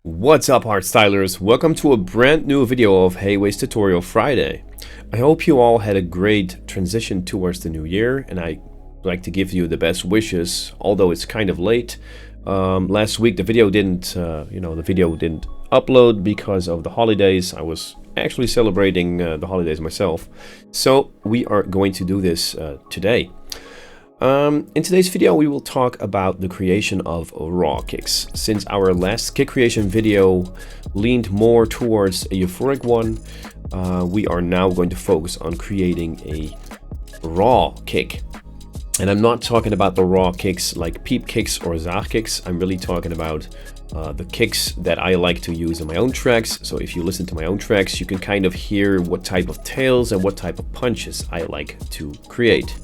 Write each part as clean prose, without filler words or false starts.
What's up, Hardstylers? Welcome to a brand new video of Hayway's Tutorial Friday. I hope you all had a great transition towards the new year, and I'd like to give you the best wishes, although it's kind of late. Last week the video didn't upload because of the holidays. I was actually celebrating the holidays myself, so we are going to do this today. In today's video we will talk about the creation of raw kicks. Since our last kick creation video leaned more towards a euphoric one, we are now going to focus on creating a raw kick. And I'm not talking about the raw kicks like peep kicks or zaag kicks. I'm really talking about the kicks that I like to use in my own tracks. So if you listen to my own tracks, you can kind of hear what type of tails and what type of punches I like to create.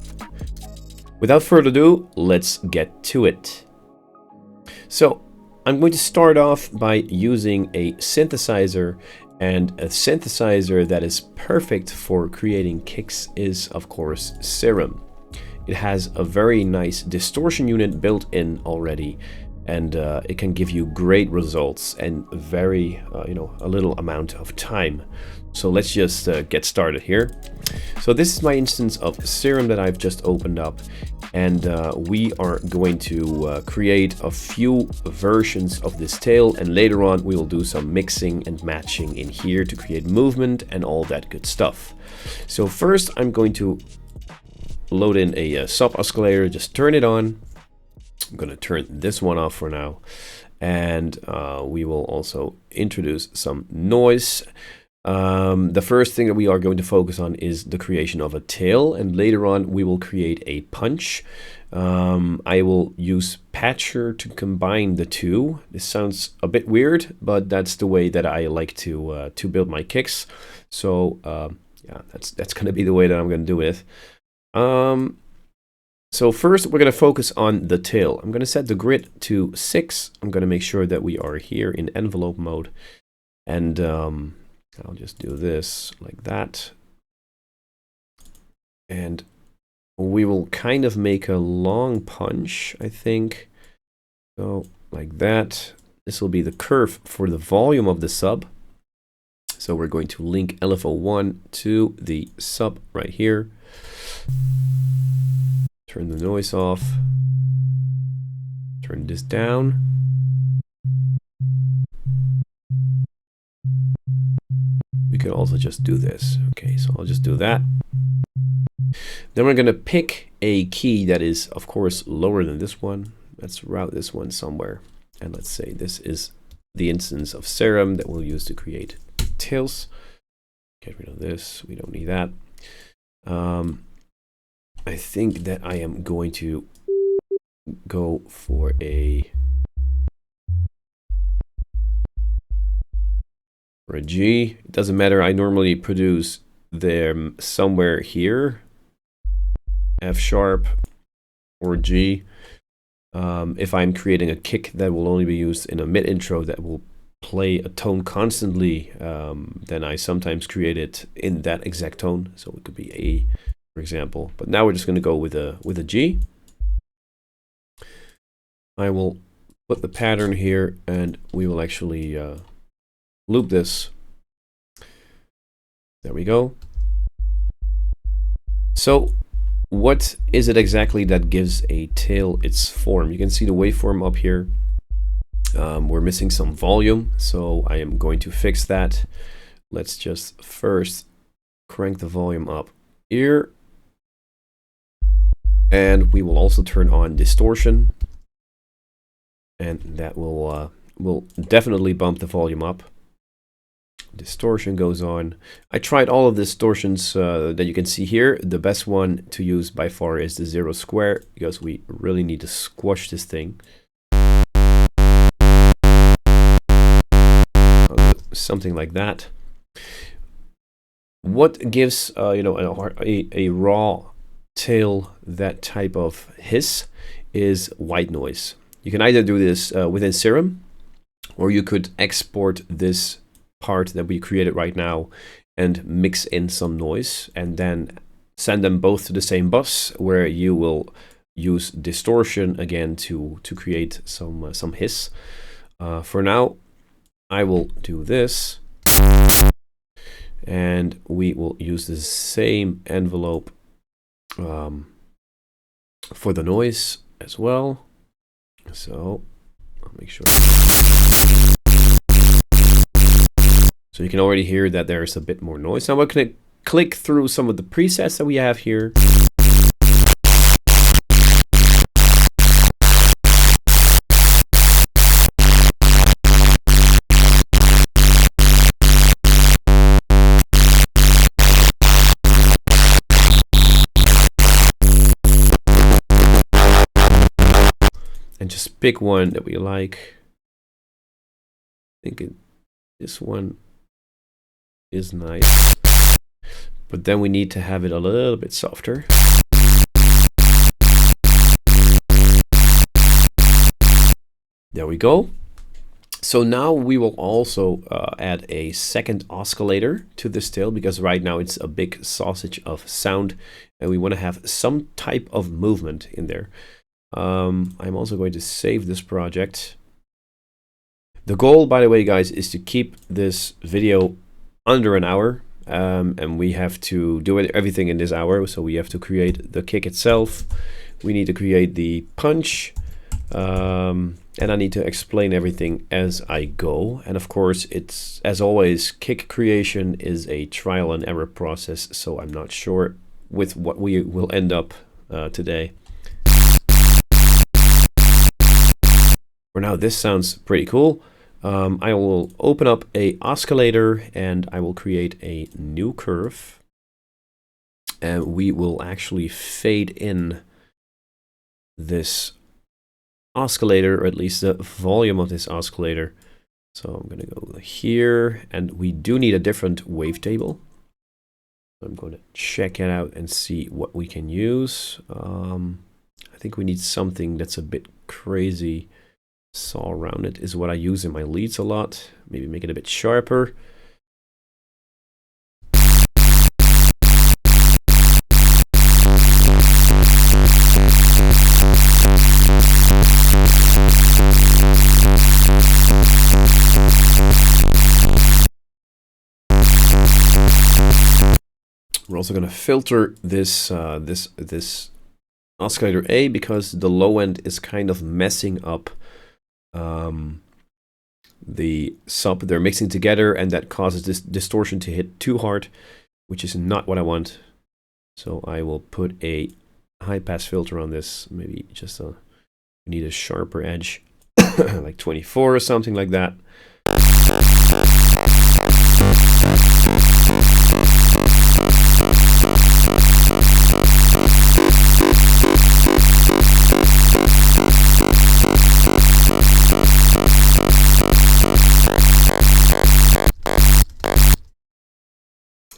Without further ado, let's get to it. So I'm going to start off by using a synthesizer, and a synthesizer that is perfect for creating kicks is, of course, Serum. It has a very nice distortion unit built in already, and it can give you great results and very, a little amount of time. So let's just get started here. So this is my instance of Serum that I've just opened up, and we are going to create a few versions of this tail, and later on we will do some mixing and matching in here to create movement and all that good stuff. So first I'm going to load in a sub oscillator, just turn it on. I'm going to turn this one off for now, and we will also introduce some noise. The first thing that we are going to focus on is the creation of a tail, and later on we will create a punch. I will use Patcher to combine the two. This sounds a bit weird, but that's the way that I like to build my kicks. So yeah, that's going to be the way that I'm going to do it. So first we're going to focus on the tail. I'm going to set the grid to 6. I'm going to make sure that we are here in envelope mode, and I'll just do this like that, and we will kind of make a long punch, I think. So like that. This will be the curve for the volume of the sub. So we're going to link LFO1 to the sub right here. Turn the noise off. Turn this down. We could also just do this. Okay, so I'll just do that. Then we're going to pick a key that is, of course, lower than this one. Let's route this one somewhere. And let's say this is the instance of Serum that we'll use to create tails. Get rid of this. We don't need that. I think that I am going to go for a G. It doesn't matter. I normally produce them somewhere here, F sharp or G. If I'm creating a kick that will only be used in a mid intro that will play a tone constantly, then I sometimes create it in that exact tone. So it could be A, for example. But now we're just going to go with a G. I will put the pattern here, and we will actually loop this. There we go. So what is it exactly that gives a tail its form? You can see the waveform up here. We're missing some volume, so I am going to fix that. Let's just first crank the volume up here, and we will also turn on distortion, and that will definitely bump the volume up. Distortion goes on. I tried all of the distortions that you can see here. The best one to use by far is the 0 square, because we really need to squash this thing. Something like that. What gives a raw tail that type of hiss is white noise. You can either do this within Serum, Or you could export this part that we created right now and mix in some noise and then send them both to the same bus, where you will use distortion again to create some hiss. For now, I will do this, and we will use the same envelope for the noise as well. So I'll make sure. So you can already hear that there's a bit more noise. Now we're going to click through some of the presets that we have here. And just pick one that we like. I think this one is nice, but then we need to have it a little bit softer. There we go. So now we will also add a second oscillator to this tail, because right now it's a big sausage of sound and we want to have some type of movement in there. I'm also going to save this project. The goal, by the way, guys, is to keep this video under an hour, and we have to do everything in this hour. So we have to create the kick itself, we need to create the punch, and I need to explain everything as I go. And of course, it's, as always, kick creation is a trial and error process, so I'm not sure with what we will end up today. For now, this sounds pretty cool. I will open up a oscillator and I will create a new curve. And we will actually fade in this oscillator, or at least the volume of this oscillator. So I'm going to go here, and we do need a different wavetable. I'm going to check it out and see what we can use. I think we need something that's a bit crazy. Saw rounded is what I use in my leads a lot. Maybe make it a bit sharper. We're also going to filter this this oscillator A, because the low end is kind of messing up the sub. They're mixing together, and that causes this distortion to hit too hard, which is not what I want. So I will put a high pass filter on this. Maybe just we need a sharper edge, like 24 or something like that.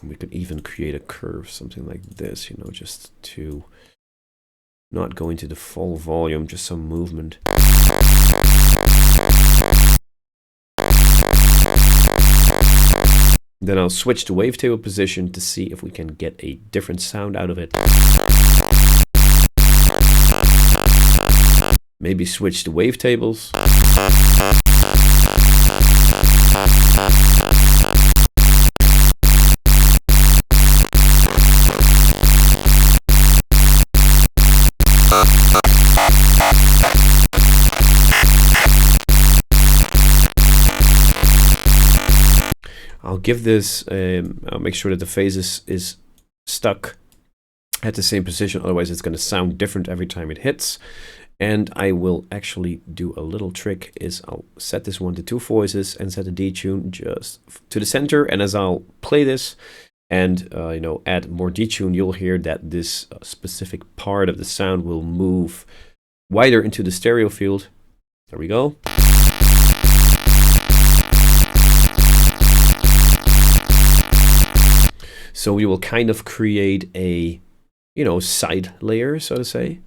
We could even create a curve, something like this, you know, just to not go into the full volume, just some movement. Then I'll switch to wavetable position to see if we can get a different sound out of it. Maybe switch to wavetables. I'll give this, I'll make sure that the phase is stuck at the same position, otherwise it's going to sound different every time it hits. And I will actually do a little trick, is I'll set this one to 2 voices and set the detune just to the center, and as I'll play this and you know, add more detune, you'll hear that this specific part of the sound will move wider into the stereo field. There we go. So we will kind of create a, you know, side layer, so to say.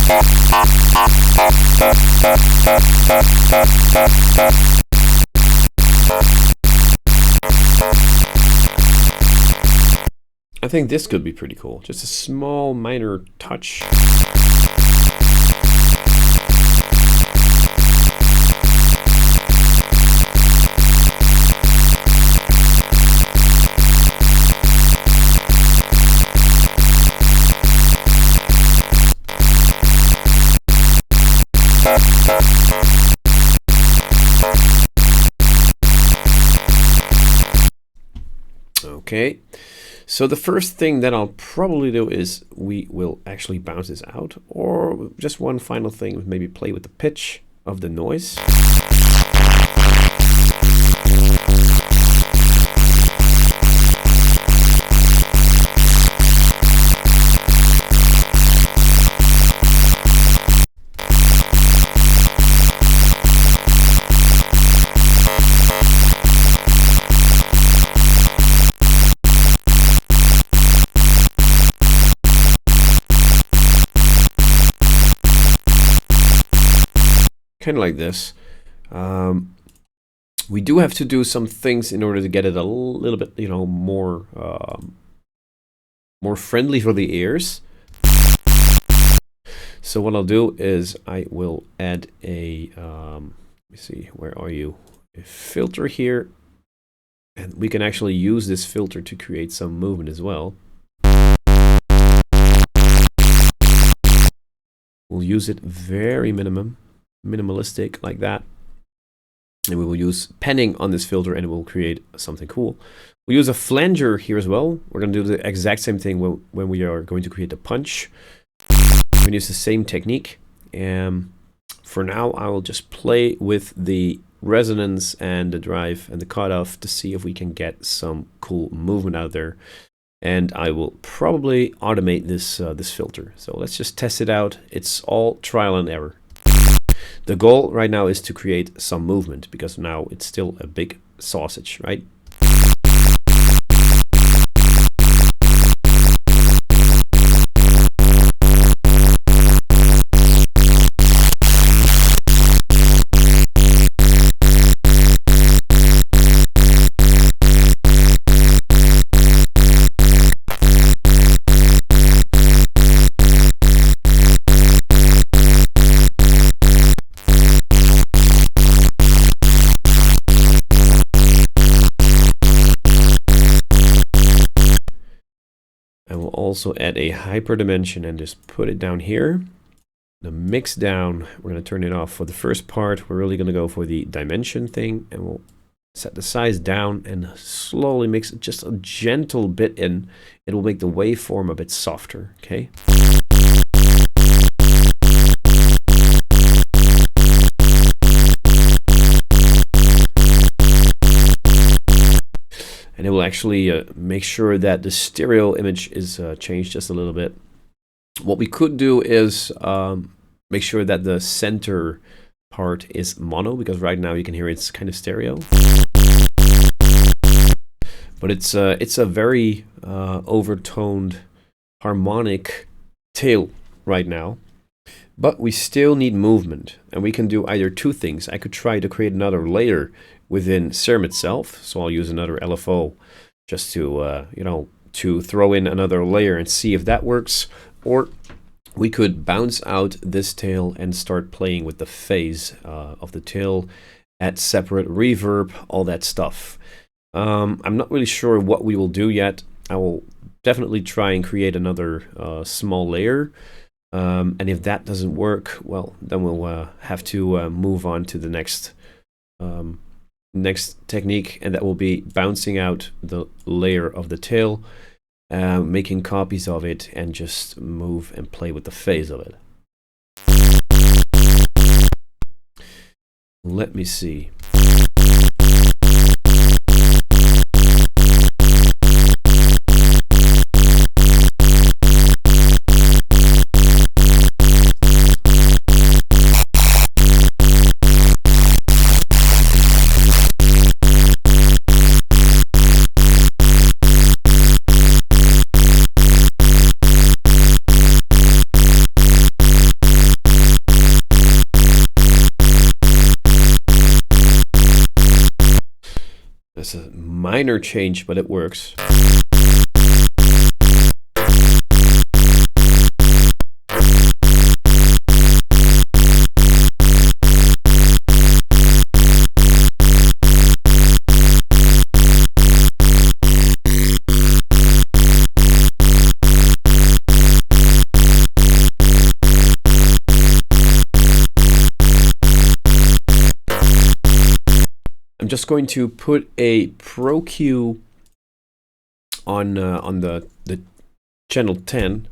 I think this could be pretty cool. Just a small minor touch. Okay, so the first thing that I'll probably do is we will actually bounce this out, or just one final thing, maybe play with the pitch of the noise. Kind of like this. We do have to do some things in order to get it a little bit, you know, more friendly for the ears. So what I'll do is I will add a let me see, where are you? A filter here, and we can actually use this filter to create some movement as well. We'll use it very minimalistic like that, and we will use penning on this filter, and it will create something cool. We'll use a flanger here as well. We're going to do the exact same thing when we are going to create a punch. We're going to use the same technique. For now, I will just play with the resonance and the drive and the cutoff to see if we can get some cool movement out there. And I will probably automate this this filter. So let's just test it out. It's all trial and error. The goal right now is to create some movement, because now it's still a big sausage, right? Also add a hyperdimension and just put it down here. The mix down, we're going to turn it off for the first part. We're really going to go for the dimension thing, and we'll set the size down and slowly mix it just a gentle bit in. It will make the waveform a bit softer, okay? And it will actually make sure that the stereo image is changed just a little bit. What we could do is make sure that the center part is mono, because right now you can hear it's kind of stereo. But it's a very overtoned harmonic tail right now. But we still need movement, and we can do either two things. I could try to create another layer within Serum itself, so I'll use another LFO just to you know, to throw in another layer and see if that works. Or we could bounce out this tail and start playing with the phase of the tail, add separate reverb, all that stuff. I'm not really sure what we will do yet. I will definitely try and create another small layer. And if that doesn't work, well, then we'll have to move on to the next technique, and that will be bouncing out the layer of the tail, making copies of it, and just move and play with the phase of it. Let me see. minor change, but it works. I'm just going to put a Pro Q on the channel 10.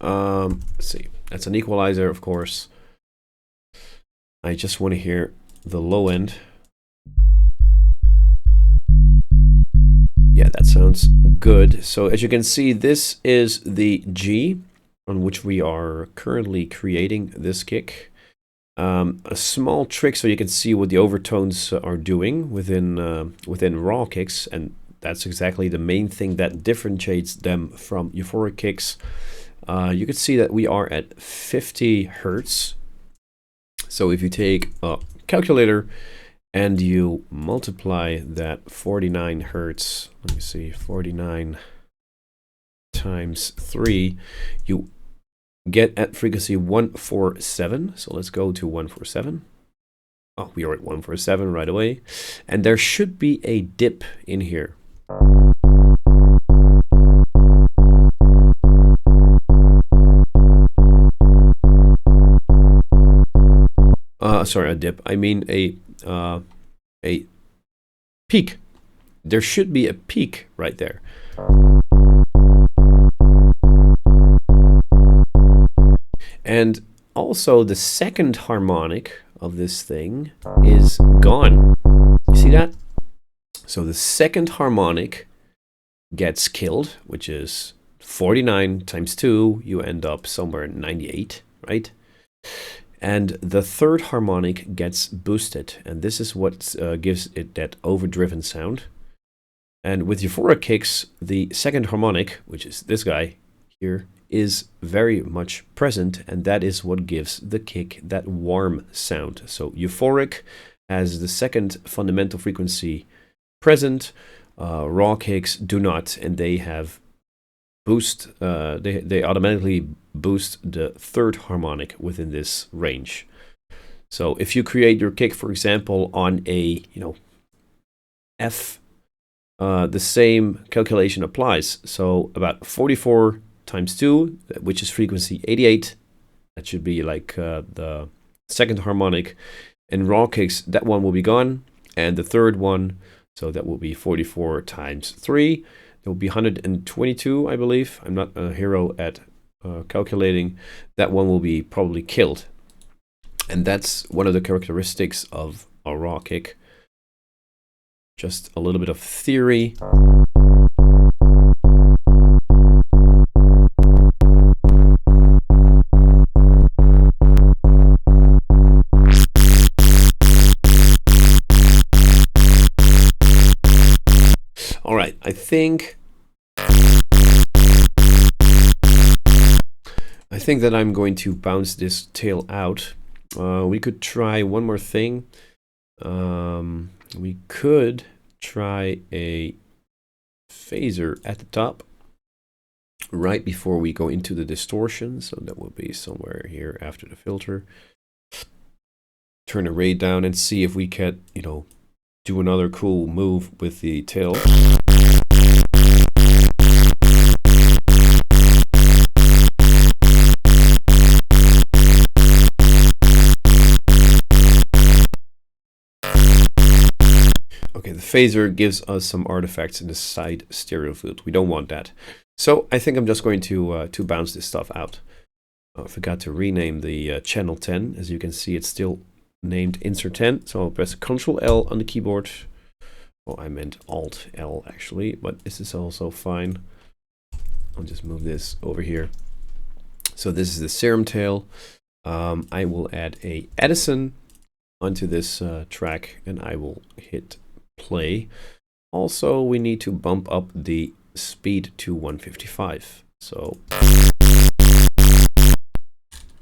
Let's see, that's an equalizer, of course. I just want to hear the low end. Yeah, that sounds good. So as you can see, this is the G on which we are currently creating this kick. A small trick so you can see what the overtones are doing within raw kicks, and that's exactly the main thing that differentiates them from euphoric kicks. You can see that we are at 50 hertz. So if you take a calculator and you multiply that 49 hertz, let me see, 49 times 3, you get at frequency 147. So let's go to 147. Oh, we are at 147 right away. And there should be a dip in here. Sorry, a dip. I mean a peak. There should be a peak right there. And also the second harmonic of this thing is gone. You see that? So the second harmonic gets killed, which is 49 times 2. You end up somewhere at 98, right? And the third harmonic gets boosted. And this is what gives it that overdriven sound. And with euphoric kicks, the second harmonic, which is this guy here, is very much present, and that is what gives the kick that warm sound. So euphoric has the second fundamental frequency present, raw kicks do not, and they have boost, they automatically boost the third harmonic within this range. So if you create your kick, for example, on a F, the same calculation applies. So about 44 times 2, which is frequency 88. That should be like the second harmonic. And raw kicks, that one will be gone. And the third one, so that will be 44 times 3. That will be 122, I believe. I'm not a hero at calculating. That one will be probably killed. And that's one of the characteristics of a raw kick. Just a little bit of theory. All right, I think that I'm going to bounce this tail out. We could try one more thing. We could try a phaser at the top right before we go into the distortion. So that will be somewhere here after the filter. Turn the rate down and see if we can, do another cool move with the tail. Okay, the phaser gives us some artifacts in the side stereo field. We don't want that. So I think I'm just going to bounce this stuff out. I forgot to rename the channel 10. As you can see, it's still named insert 10. So I'll press Ctrl L on the keyboard. Oh, I meant Alt L actually, but this is also fine. I'll just move this over here. So this is the serum tail. I will add a Edison onto this track, and I will hit play. Also, we need to bump up the speed to 155. So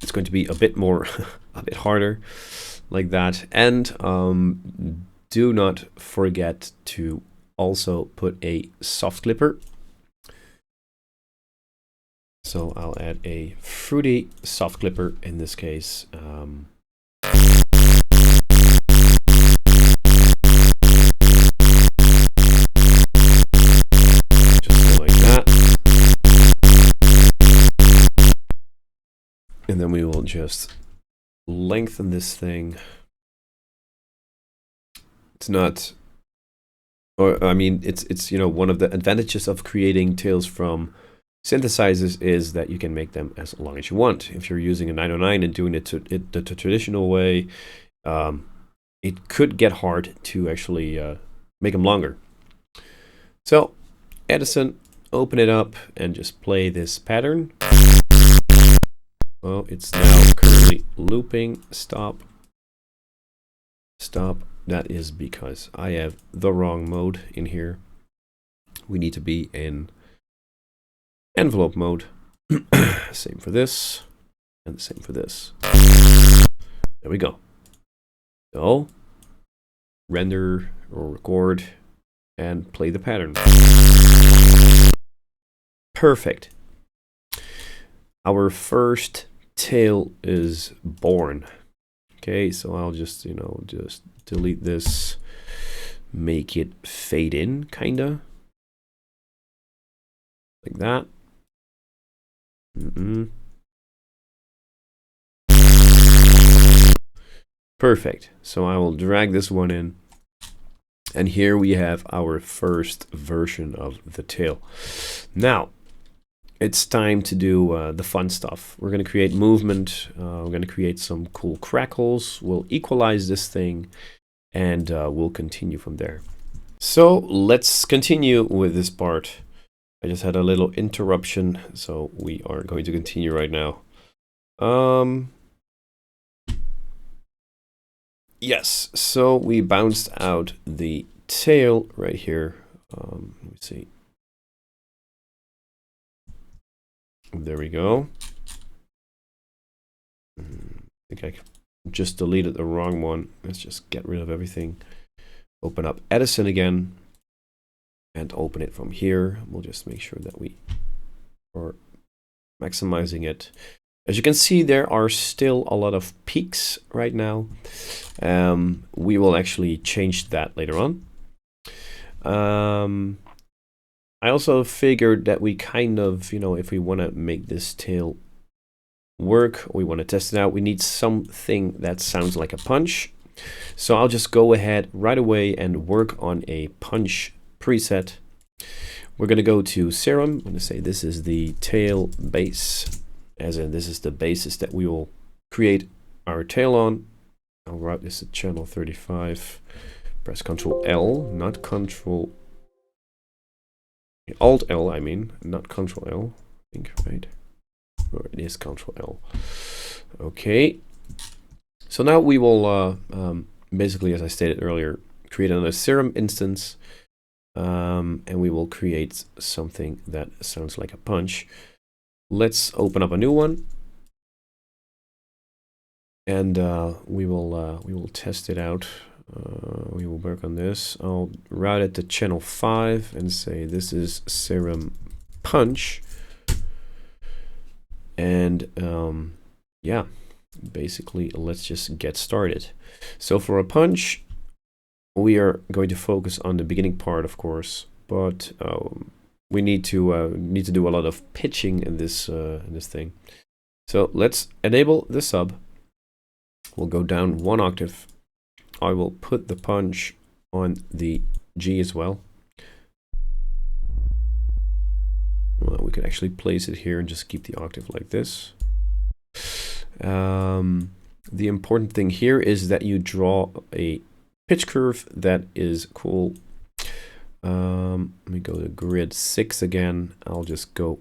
it's going to be a bit more, a bit harder like that. And do not forget to also put a soft clipper. So I'll add a fruity soft clipper in this case. Just like that. And then we will just lengthen this thing. It's not, or I mean, it's you know, one of the advantages of creating tails from synthesizers is that you can make them as long as you want. If you're using a 909 and doing it the traditional way, it could get hard to actually make them longer. So Edison, open it up and just play this pattern. Oh, it's now currently looping. Stop. Stop. That is because I have the wrong mode in here. We need to be in envelope mode. Same for this, and the same for this. There we go. So, render or record and play the pattern. Perfect. Our first tail is born. Okay, so I'll just, you know, just delete this, make it fade in, kinda. Like that. Perfect. So I will drag this one in. And here we have our first version of the tail. Now, it's time to do the fun stuff. We're going to create movement. We're going to create some cool crackles. We'll equalize this thing, and we'll continue from there. So let's continue with this part. I just had a little interruption, so we are going to continue right now. Yes, so we bounced out the tail right here. Let me see. There we go. I think I just deleted the wrong one. Let's just get rid of everything. Open up Edison again and open it from here. We'll just make sure that we are maximizing it. As you can see, there are still a lot of peaks right now. We will actually change that later on. I also figured that we kind of, you know, if we want to make this tail work, we want to test it out, we need something that sounds like a punch. So I'll just go ahead right away and work on a punch preset. We're going to go to Serum. I'm going to say this is the tail base, as in this is the basis that we will create our tail on. I'll route this to channel 35. Press Ctrl L, not Ctrl Alt L, I mean, not Ctrl L, I think, right? Or it is Ctrl L. Okay. So now we will basically, as I stated earlier, create another Serum instance, and we will create something that sounds like a punch. Let's open up a new one, and we will test it out. We will work on this. I'll route it to channel 5 and say this is Serum Punch. And yeah, basically let's just get started. So for a punch, we are going to focus on the beginning part, of course, but we need to do a lot of pitching in this thing. So let's enable the sub. We'll go down 1 octave. I will put the punch on the G as well. Well, we could actually place it here and just keep the octave like this. The important thing here is that you draw a pitch curve that is cool. Let me go to grid 6 again. I'll just go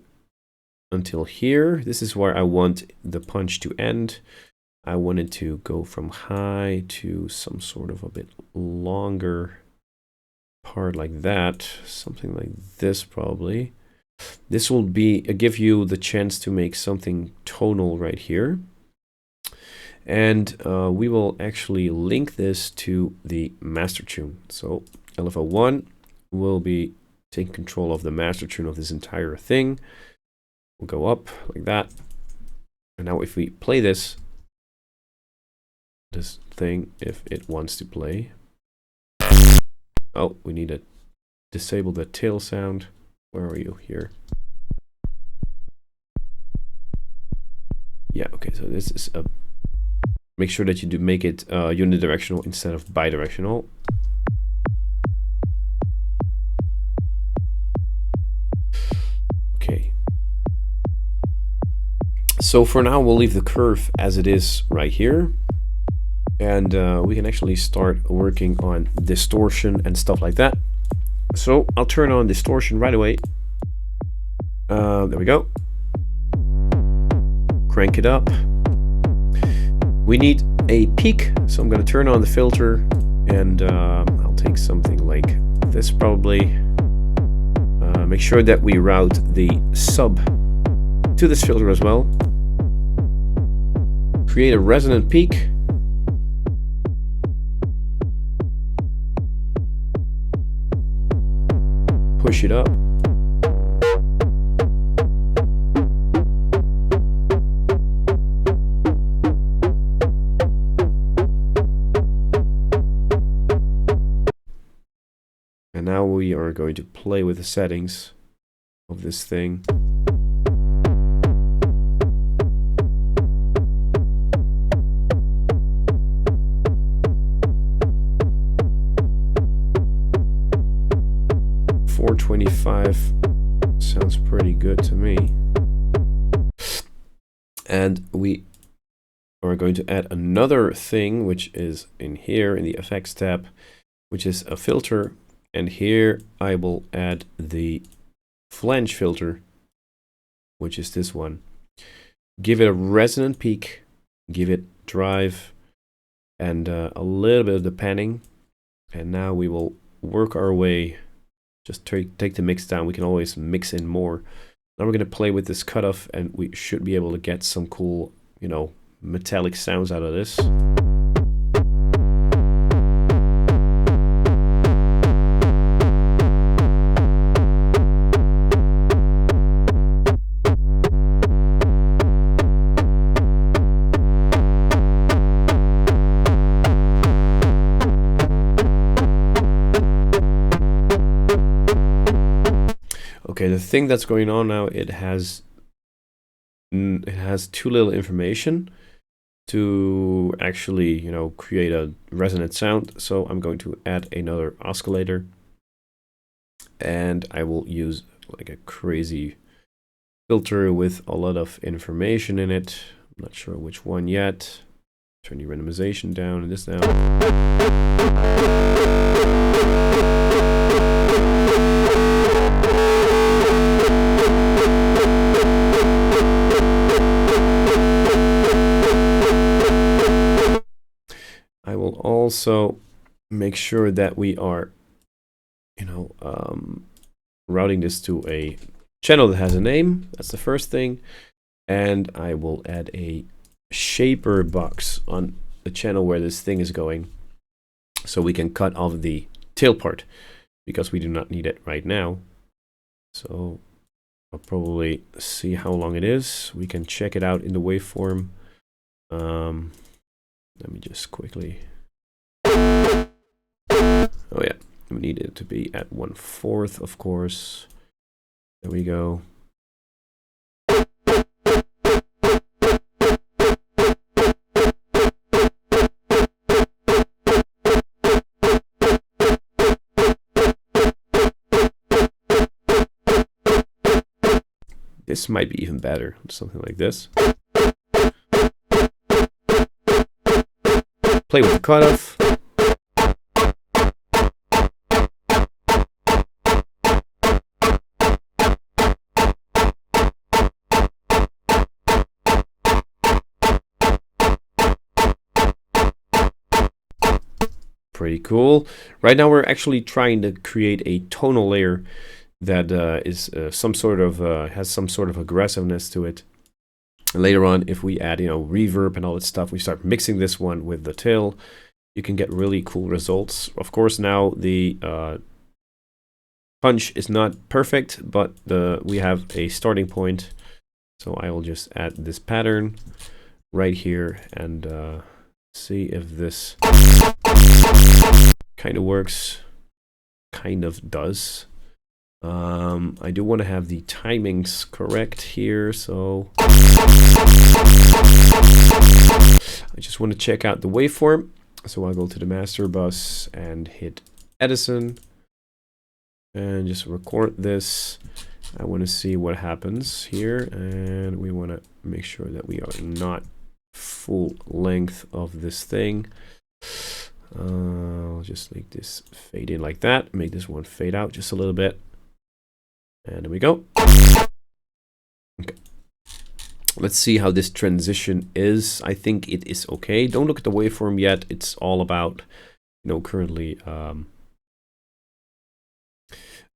until here. This is where I want the punch to end. I wanted to go from high to some sort of a bit longer part like that. Something like this probably. This will give you the chance to make something tonal right here. And we will actually link this to the master tune. So LFO1, will be taking control of the master tune of this entire thing. We'll go up like that. And now if we play this thing, if it wants to play. Oh, we need to disable the tail sound. Where are you? Here. Yeah, okay, so this is a... Make sure that you do make it unidirectional instead of bidirectional. Okay. So for now, we'll leave the curve as it is right here. And we can actually start working on distortion and stuff like that. So I'll turn on distortion right away. There we go. Crank it up. We need a peak, so I'm going to turn on the filter, and I'll take something like this probably. Make sure that we route the sub to this filter as well. Create a resonant peak. Push it up. And now we are going to play with the settings of this thing. $425 sounds pretty good to me. And we are going to add another thing, which is in here in the effects tab, which is a filter. And here I will add the flange filter, which is this one. Give it a resonant peak, give it drive, and a little bit of the panning. And now we will work our way. Just take the mix down. We can always mix in more. Now we're going to play with this cutoff, and we should be able to get some cool, you know, metallic sounds out of this. Okay, the thing that's going on now, it has too little information to actually, you know, create a resonant sound. So I'm going to add another oscillator, and I will use like a crazy filter with a lot of information in it. I'm not sure which one yet. Turn the randomization down and this now. I will also make sure that we are, you know, routing this to a channel that has a name. That's the first thing. And I will add a shaper box on the channel where this thing is going, so we can cut off the tail part, because we do not need it right now. So I'll probably see how long it is. We can check it out in the waveform. Let me just quickly. Oh yeah, we need it to be at 1/4, of course. There we go. This might be even better, something like this. Play with the cutoff. Pretty cool. Right now we're actually trying to create a tonal layer that is some sort of has some sort of aggressiveness to it. And later on, if we add, you know, reverb and all that stuff, we start mixing this one with the tail, you can get really cool results. Of course, now the punch is not perfect, but we have a starting point. So I will just add this pattern right here and see if this kind of works. Kind of does. I do want to have the timings correct here, so I just want to check out the waveform. So I'll go to the master bus and hit Edison and just record this. I want to see what happens here, and we want to make sure that we are not full length of this thing. I'll just make this fade in like that, make this one fade out just a little bit, and there we go. Okay, let's see how this transition is. I think it is okay. Don't look at the waveform yet. It's all about, you know, currently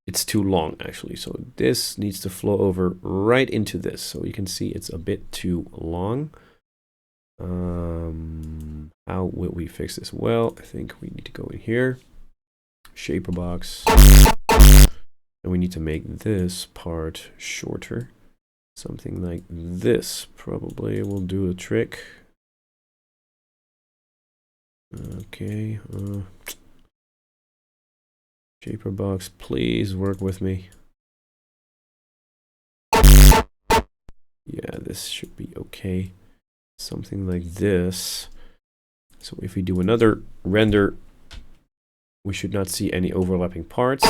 it's too long actually, so this needs to flow over right into this. So you can see it's a bit too long. How will we fix this? Well, I think we need to go in here, shaper box, and we need to make this part shorter. Something like this probably will do the trick. Okay, shaper box, please work with me. Yeah, this should be okay. Something like this. So if we do another render, we should not see any overlapping parts.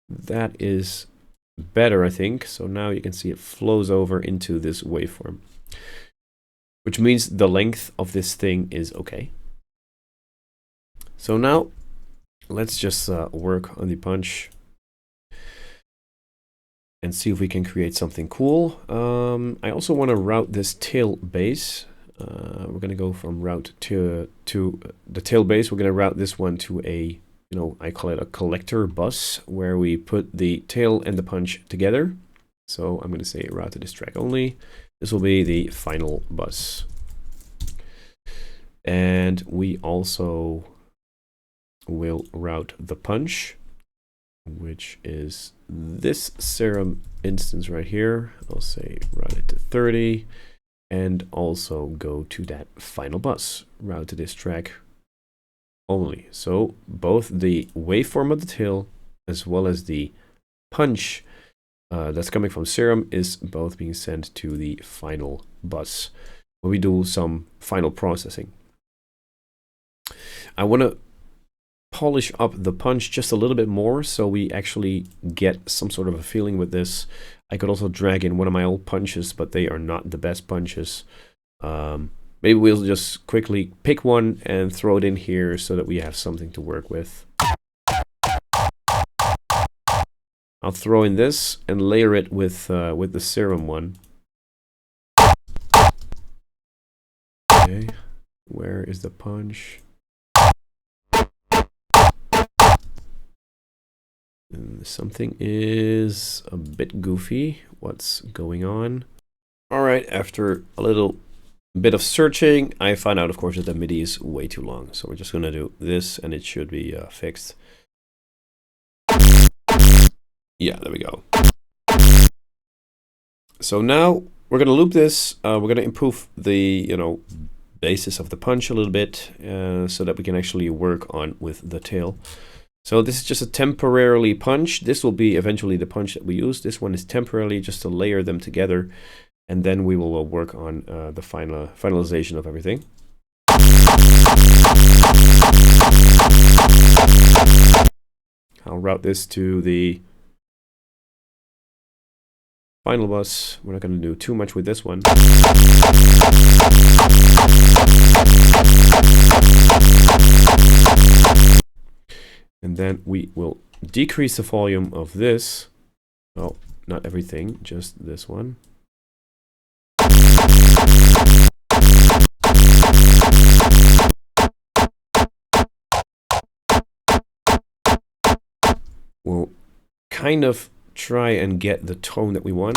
That is better, I think. So now you can see it flows over into this waveform, which means the length of this thing is okay. So now let's just work on the punch and see if we can create something cool. I also want to route this tail base. We're going to go from route to the tail base. We're going to route this one to a, you know, I call it a collector bus, where we put the tail and the punch together. So I'm going to say route to this track only. This will be the final bus. And we also will route the punch, which is this serum instance right here. I'll say route it to 30 and also go to that final bus, route to this track only. So both the waveform of the tail as well as the punch that's coming from serum is both being sent to the final bus where we do some final processing. I want to polish up the punch just a little bit more so we actually get some sort of a feeling with this. I could also drag in one of my old punches, but they are not the best punches. Maybe we'll just quickly pick one and throw it in here so that we have something to work with. I'll throw in this and layer it with the serum one. Okay, where is the punch? Something is a bit goofy. What's going on? All right, after a little bit of searching, I found out, of course, that the MIDI is way too long. So we're just going to do this and it should be fixed. Yeah, there we go. So now we're going to loop this. We're going to improve the, you know, basis of the punch a little bit so that we can actually work on with the tail. So this is just a temporarily punch. This will be eventually the punch that we use. This one is temporarily just to layer them together, and then we will work on the finalization of everything. I'll route this to the final bus. We're not going to do too much with this one. And then we will decrease the volume of this. Well, not everything, just this one. We'll kind of try and get the tone that we want.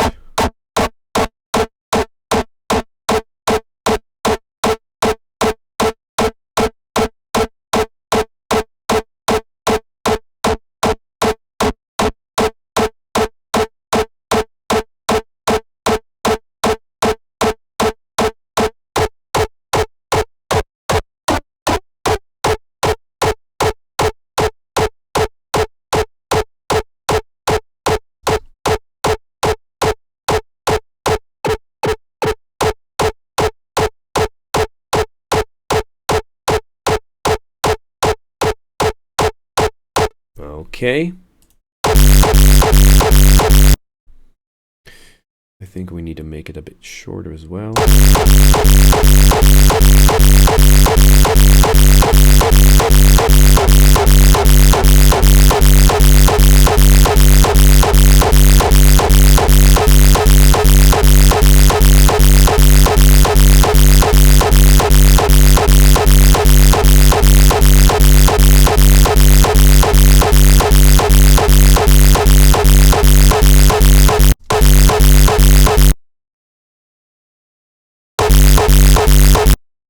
Okay. I think we need to make it a bit shorter as well.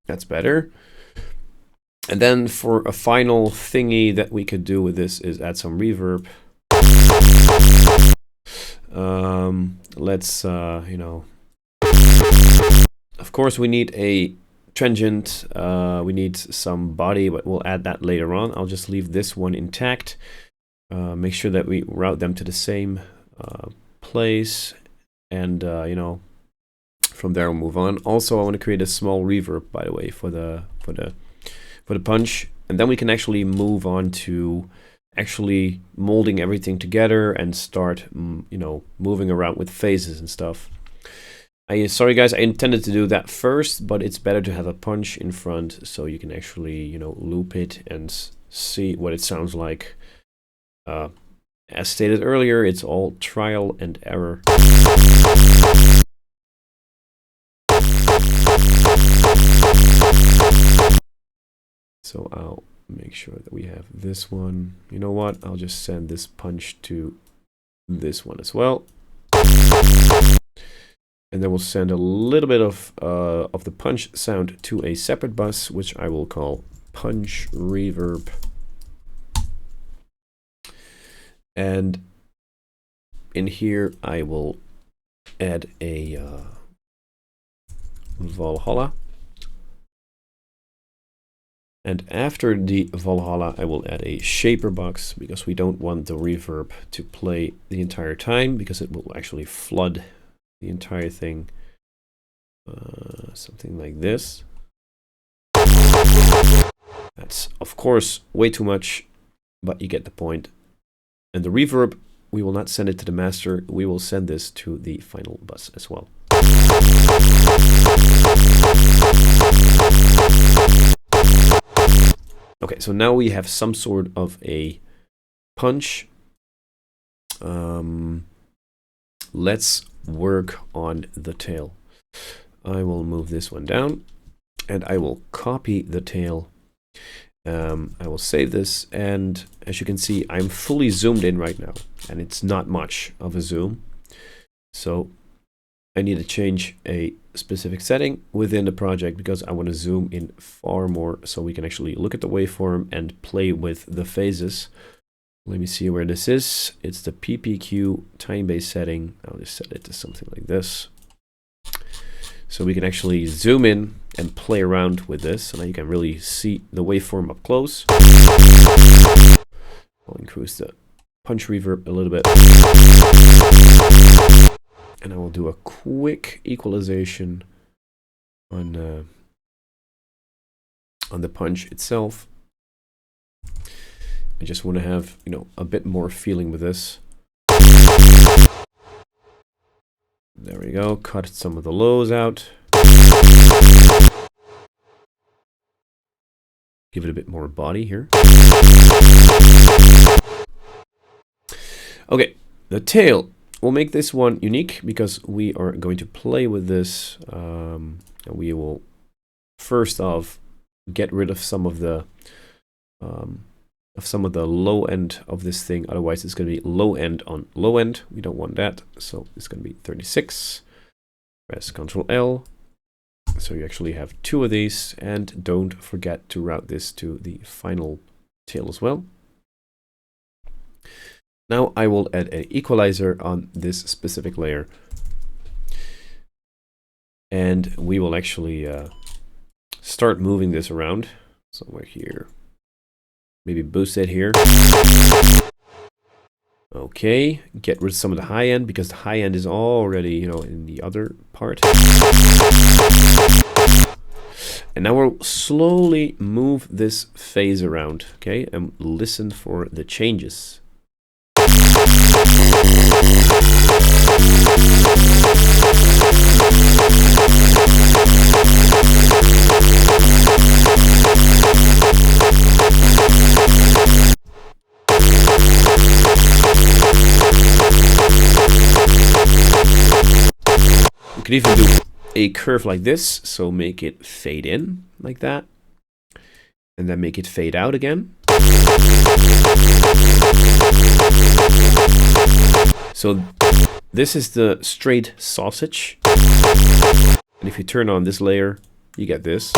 That's better. And then for a final thingy that we could do with this is add some reverb. Let's, you know, of course we need a transient, we need some body, but we'll add that later on. I'll just leave this one intact. Make sure that we route them to the same place, and you know, from there we'll move on. Also, I want to create a small reverb, by the way, for the punch, and then we can actually move on to actually molding everything together and start, you know, moving around with phases and stuff. Sorry guys, I intended to do that first, but it's better to have a punch in front so you can actually, you know, loop it and see what it sounds like. As stated earlier, it's all trial and error. So I'll make sure that we have this one. You know what? I'll just send this punch to this one as well. And then we'll send a little bit of the punch sound to a separate bus, which I will call punch reverb. And in here, I will add a Valhalla. And after the Valhalla, I will add a shaper box, because we don't want the reverb to play the entire time, because it will actually flood the entire thing. Something like this. That's, of course, way too much, but you get the point. And the reverb, we will not send it to the master, we will send this to the final bus as well. Okay, so now we have some sort of a punch. Let's work on the tail. I will move this one down, and I will copy the tail. I will save this, and as you can see, I'm fully zoomed in right now, and it's not much of a zoom. So I need to change a specific setting within the project, because I want to zoom in far more so we can actually look at the waveform and play with the phases. Let me see where this is. It's the PPQ time-based setting. I'll just set it to something like this. So we can actually zoom in and play around with this. So now you can really see the waveform up close. I'll increase the punch reverb a little bit. And I will do a quick equalization on the punch itself. I just want to have, you know, a bit more feeling with this. There we go. Cut some of the lows out. Give it a bit more body here. Okay, the tail. We'll make this one unique because we are going to play with this. We will first off get rid of some of the low end of this thing. Otherwise, it's going to be low end on low end. We don't want that, so it's going to be 36. Press Ctrl L. So you actually have two of these, and don't forget to route this to the final tail as well. Now I will add an equalizer on this specific layer, and we will actually start moving this around somewhere here. Maybe boost it here. Okay, get rid of some of the high end, because the high end is already, you know, in the other part. And now we'll slowly move this phase around, okay, and listen for the changes. We could even do a curve like this, so make it fade in like that, and then make it fade out again. So this is the straight sausage, and if you turn on this layer, you get this.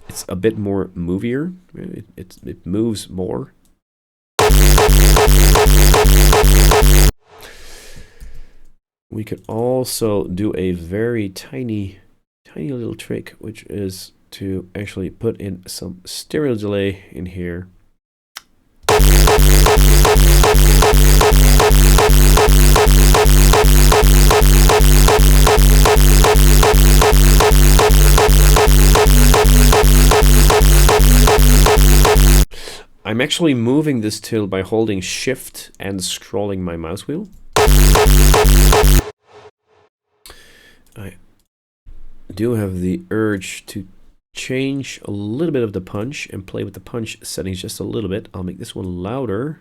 It's a bit more movier. It moves more. We could also do a very tiny little trick, which is to actually put in some stereo delay in here. I'm actually moving this till by holding Shift and scrolling my mouse wheel. I do have the urge to change a little bit of the punch and play with the punch settings just a little bit. I'll make this one louder.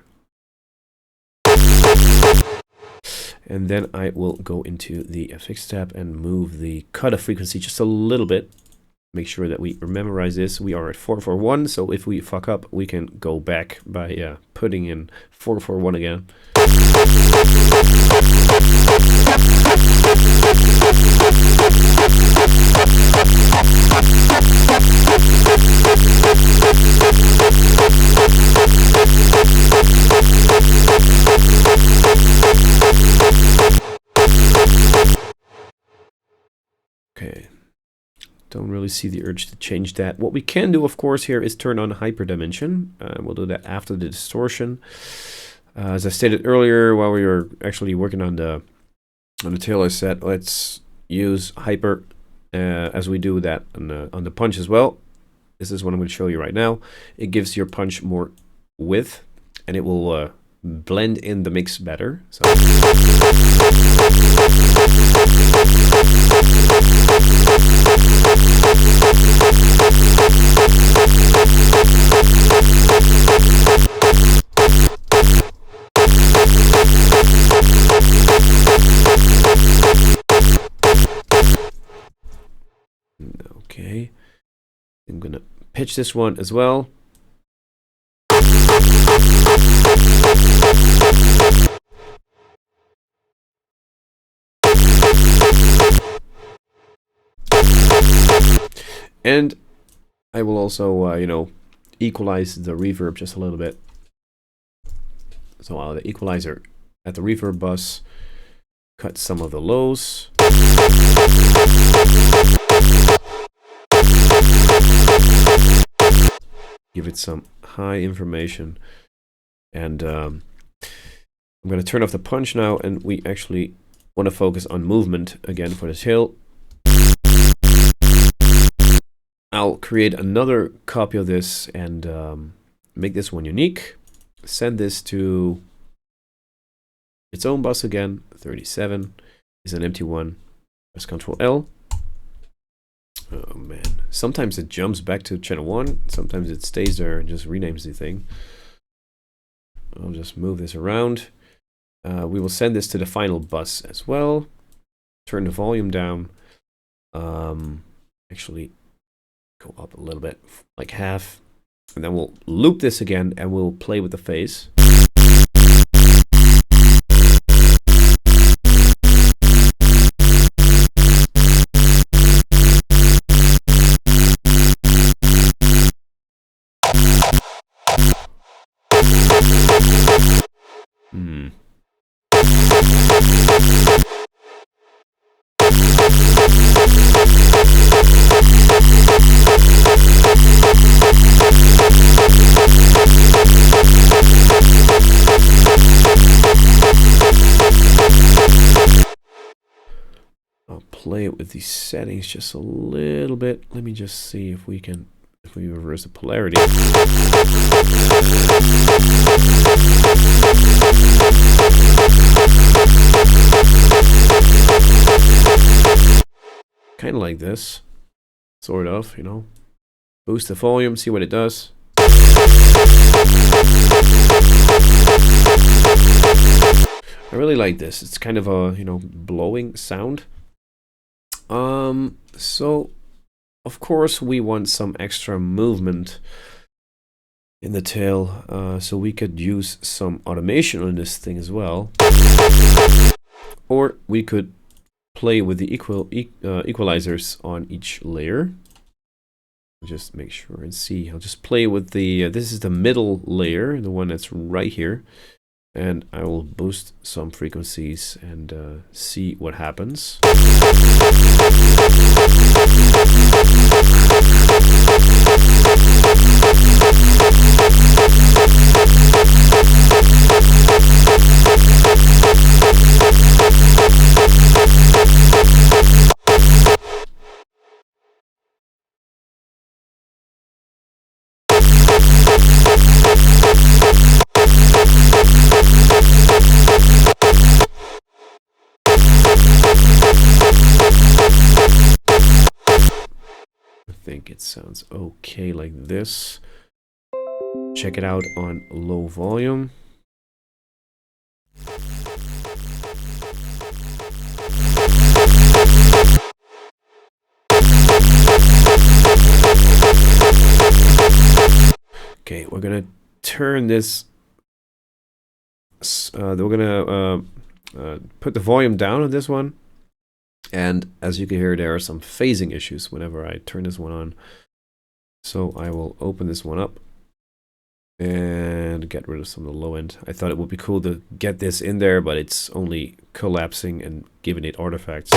And then I will go into the FX tab and move the cutoff frequency just a little bit. Make sure that we memorize this. We are at 441, so if we fuck up, we can go back by putting in 441 again. Okay. Don't really see the urge to change that. What we can do, of course, here is turn on hyperdimension. We'll do that after the distortion. As I stated earlier, while we were actually working on the tail, I said let's use hyper as we do that on the punch as well. This is what I'm going to show you right now. It gives your punch more width, and it will blend in the mix better. So. Okay, I'm gonna pitch this one as well. And I will also, equalize the reverb just a little bit. So the equalizer at the reverb bus, cut some of the lows. Give it some high information. And I'm going to turn off the punch now, and we actually want to focus on movement again for the tail. I'll create another copy of this and make this one unique. Send this to its own bus again. 37 is an empty one. Press Ctrl L. Oh man, sometimes it jumps back to channel 1. Sometimes it stays there and just renames the thing. I'll just move this around. We will send this to the final bus as well. Turn the volume down. Actually, go up a little bit, like half, and then we'll loop this again and we'll play with the phase. play with these settings just a little bit. Let me just see if we can, if we reverse the polarity. Kind of like this, sort of, you know. Boost the volume, see what it does. I really like this. It's kind of a, you know, blowing sound. So of course we want some extra movement in the tail, so we could use some automation on this thing as well. Or we could play with the equalizers on each layer. Just make sure and see. I'll just play with the, this is the middle layer, the one that's right here. And I will boost some frequencies and see what happens. I think it sounds okay like this. Check it out on low volume. Okay, we're gonna turn this. We're gonna put the volume down on this one. And as you can hear, there are some phasing issues whenever I turn this one on. So I will open this one up and get rid of some of the low end. I thought it would be cool to get this in there, but it's only collapsing and giving it artifacts.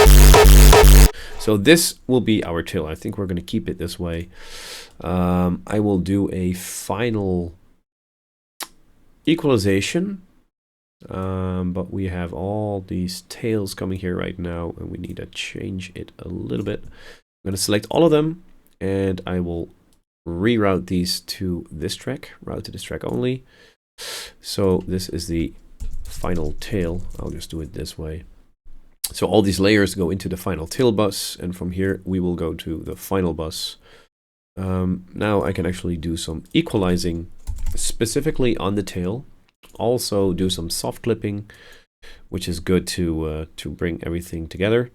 So this will be our tail. I think we're going to keep it this way. I will do a final equalization. But we have all these tails coming here right now, and we need to change it a little bit. I'm going to select all of them, and I will reroute these to this track, route to this track only. So this is the final tail. I'll just do it this way. So all these layers go into the final tail bus, and from here we will go to the final bus. Now I can actually do some equalizing specifically on the tail. Also do some soft clipping, which is good to bring everything together.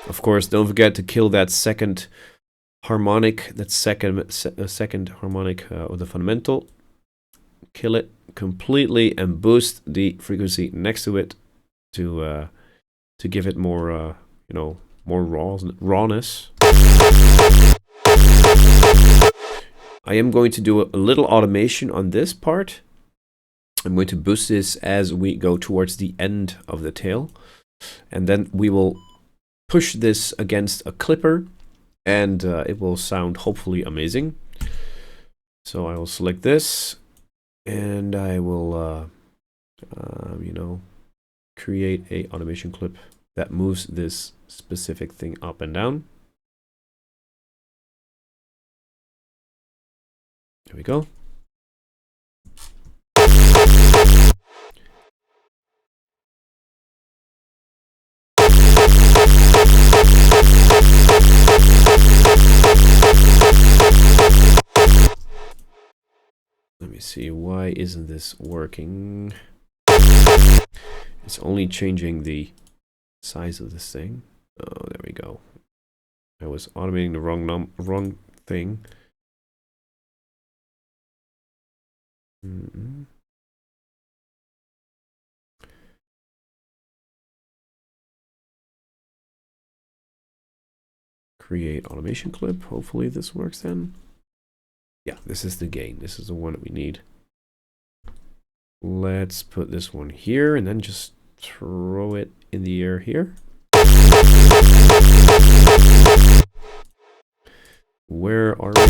Of course, don't forget to kill that second harmonic, that second harmonic of the fundamental. Kill it completely and boost the frequency next to it to give it more you know, more rawness. I am going to do a little automation on this part. I'm going to boost this as we go towards the end of the tail, and then we will push this against a clipper, and it will sound hopefully amazing. So I will select this, and I will, you know, create a automation clip that moves this specific thing up and down. There we go. Let me see, why isn't this working? It's only changing the size of this thing. Oh, there we go. I was automating the wrong thing. Create automation clip. Hopefully this works then. Yeah, this is the gain. This is the one that we need. Let's put this one here and then just throw it in the air here. Where are we?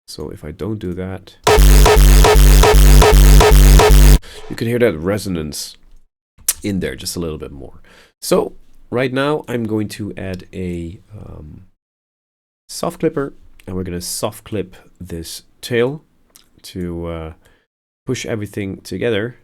So if I don't do that, you can hear that resonance in there just a little bit more. So right now I'm going to add a soft clipper, and we're going to soft clip this tail to push everything together.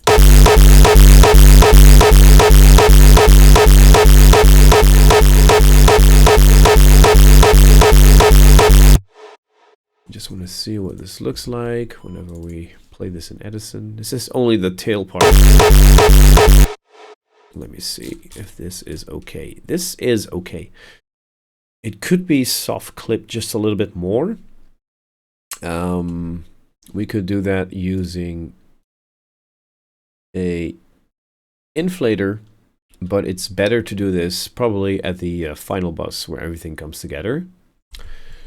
Just want to see what this looks like whenever we play this in Edison. This is only the tail part. Let me see if this is okay. This is okay. It could be soft clipped just a little bit more. We could do that using a inflator, but it's better to do this probably at the final bus where everything comes together.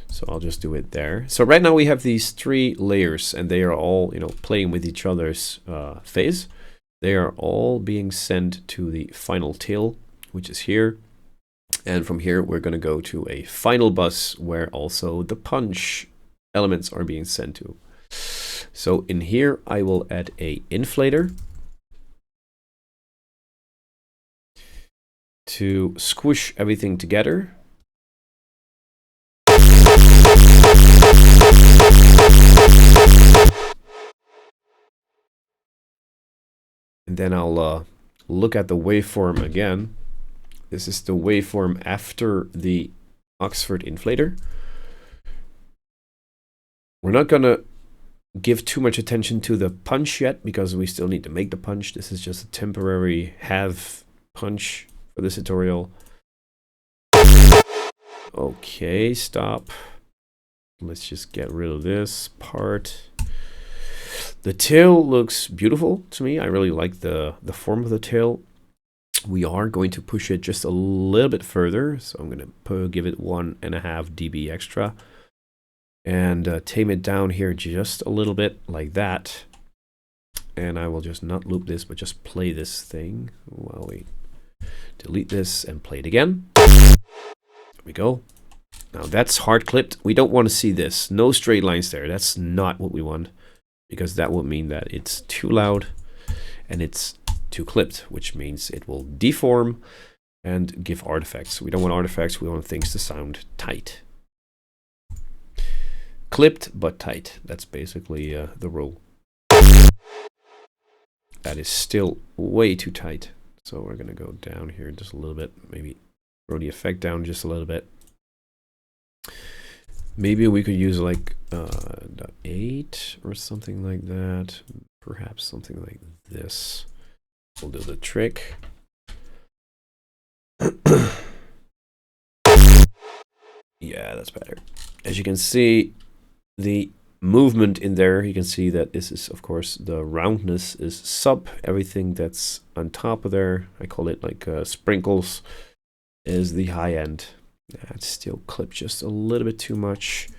So I'll just do it there. So right now we have these 3 layers, and they are all, you know, playing with each other's phase. They are all being sent to the final tail, which is here. And from here, we're going to go to a final bus where also the punch elements are being sent to. So in here, I will add a inflator to squish everything together. And then I'll look at the waveform again. This is the waveform after the Oxford inflator. We're not going to give too much attention to the punch yet because we still need to make the punch. This is just a temporary have punch for this tutorial. Okay, stop. Let's just get rid of this part. The tail looks beautiful to me. I really like the form of the tail. We are going to push it just a little bit further. So I'm going to give it 1.5 dB extra. And tame it down here just a little bit like that. And I will just not loop this, but just play this thing while we delete this and play it again. There we go. Now that's hard clipped. We don't want to see this. No straight lines there. That's not what we want, because that would mean that it's too loud and it's too clipped, which means it will deform and give artifacts. We don't want artifacts. We want things to sound tight. Clipped but tight. That's basically the rule. That is still way too tight. So we're going to go down here just a little bit. Maybe throw the effect down just a little bit. Maybe we could use like 8 or something like that. Perhaps something like this will do the trick. Yeah, that's better. As you can see, the movement in there, you can see that this is, of course, the roundness is sub. Everything that's on top of there, I call it like sprinkles, is the high end. It's still clipped just a little bit too much.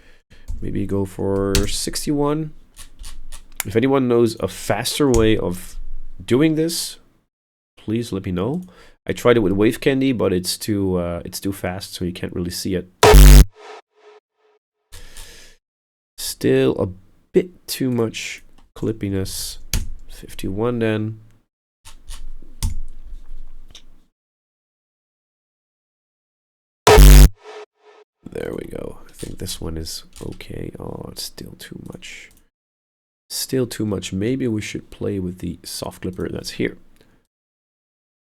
Maybe go for 61. If anyone knows a faster way of doing this, please let me know. I tried it with Wave Candy, but it's too fast, so you can't really see it. Still a bit too much clippiness. 51 then. There we go. I think this one is okay. Oh, it's still too much. Still too much. Maybe we should play with the soft clipper that's here.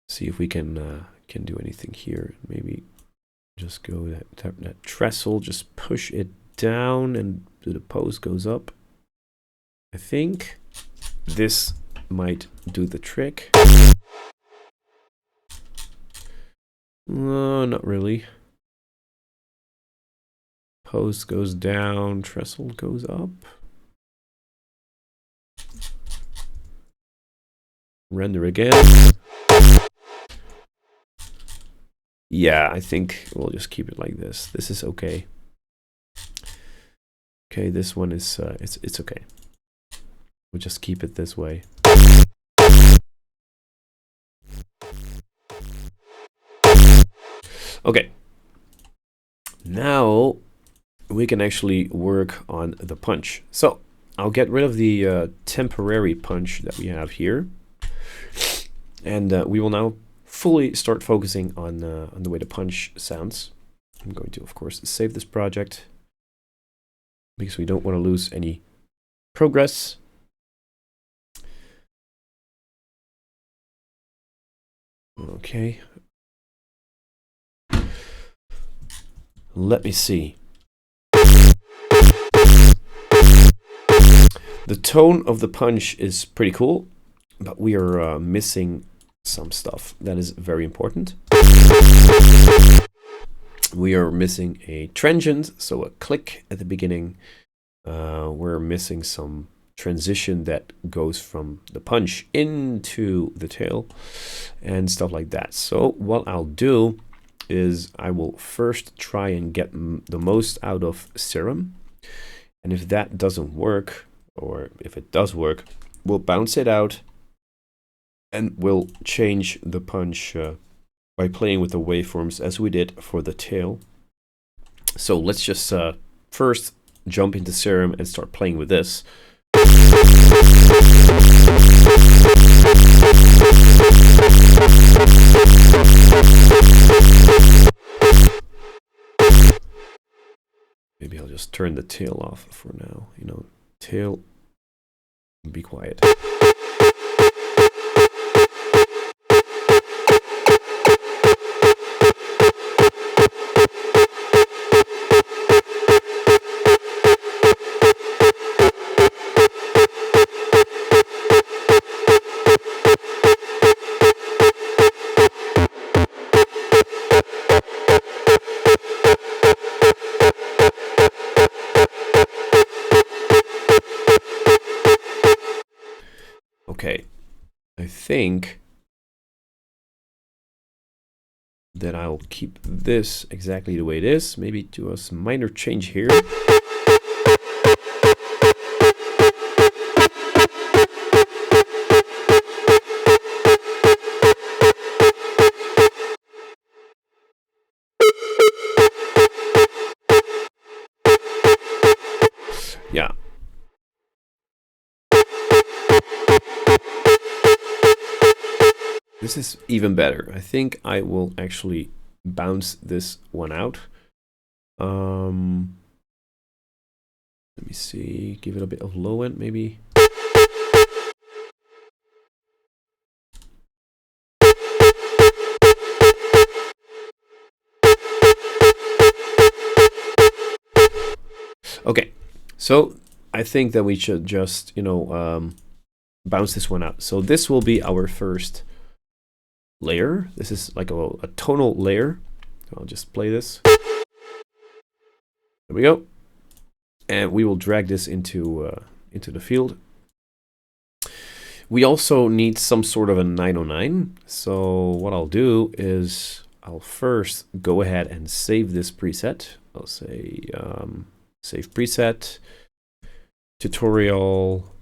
See if we can do anything here. Maybe just go that trestle, just push it down and the pose goes up. I think this might do the trick. No, not really. Pose goes down, trestle goes up. Render again. Yeah, I think we'll just keep it like this. This is okay. Okay, this one is it's okay. We'll just keep it this way. Okay. Now we can actually work on the punch. So I'll get rid of the temporary punch that we have here. And we will now fully start focusing on the way the punch sounds. I'm going to, of course, save this project because we don't want to lose any progress. Okay. Let me see. The tone of the punch is pretty cool, but we are missing some stuff that is very important. We are missing a transient, so a click at the beginning. We're missing some transition that goes from the punch into the tail and stuff like that. So what I'll do is I will first try and get the most out of serum. And if that doesn't work, or if it does work, we'll bounce it out and we'll change the punch by playing with the waveforms as we did for the tail. So let's just first jump into serum and start playing with this. Maybe I'll just turn the tail off for now. You know, tail, be quiet. Okay, I think that I'll keep this exactly the way it is. Maybe do a minor change here. Yeah. This is even better. I think I will actually bounce this one out. Let me see, give it a bit of low end maybe. Okay, so I think that we should just, you know, bounce this one out. So this will be our first layer. This is like a tonal layer. I'll just play this. There we go. And we will drag this into the field. We also need some sort of a 909. So what I'll do is I'll first go ahead and save this preset. I'll say save preset, tutorial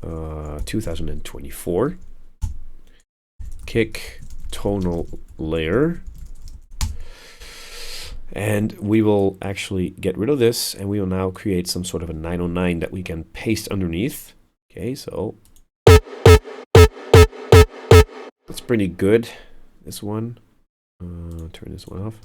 2024, kick tonal layer. And we will actually get rid of this, and we will now create some sort of a 909 that we can paste underneath. Okay, so that's pretty good. This one, turn this one off.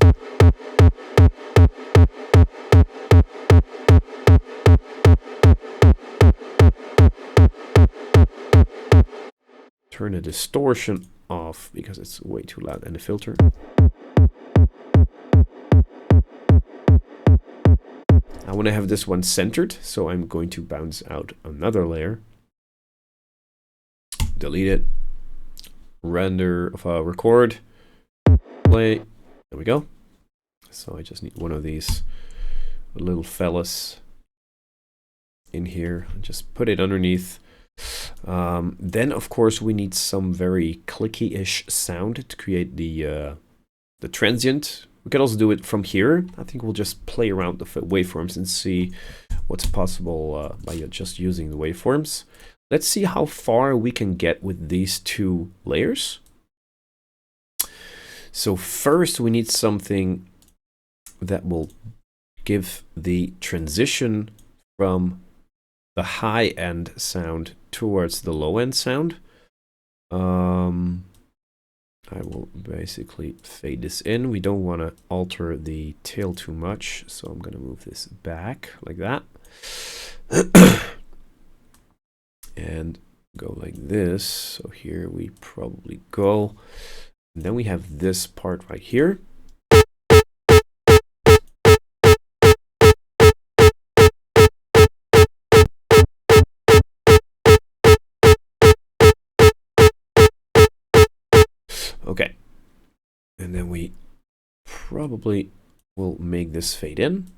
Turn the distortion off because it's way too loud, and the filter. I want to have this one centered, so I'm going to bounce out another layer. Delete it. Render, record, play. There we go. So I just need one of these little fellas in here. Just put it underneath. Then, of course, we need some very clicky-ish sound to create the the transient. We can also do it from here. I think we'll just play around with the waveforms and see what's possible by just using the waveforms. Let's see how far we can get with these two layers. So first we need something that will give the transition from the high end sound towards the low end sound. I will basically fade this in. We don't want to alter the tail too much, so I'm going to move this back like that. And go like this. So here we probably go. And then we have this part right here. Okay. And then we probably will make this fade in.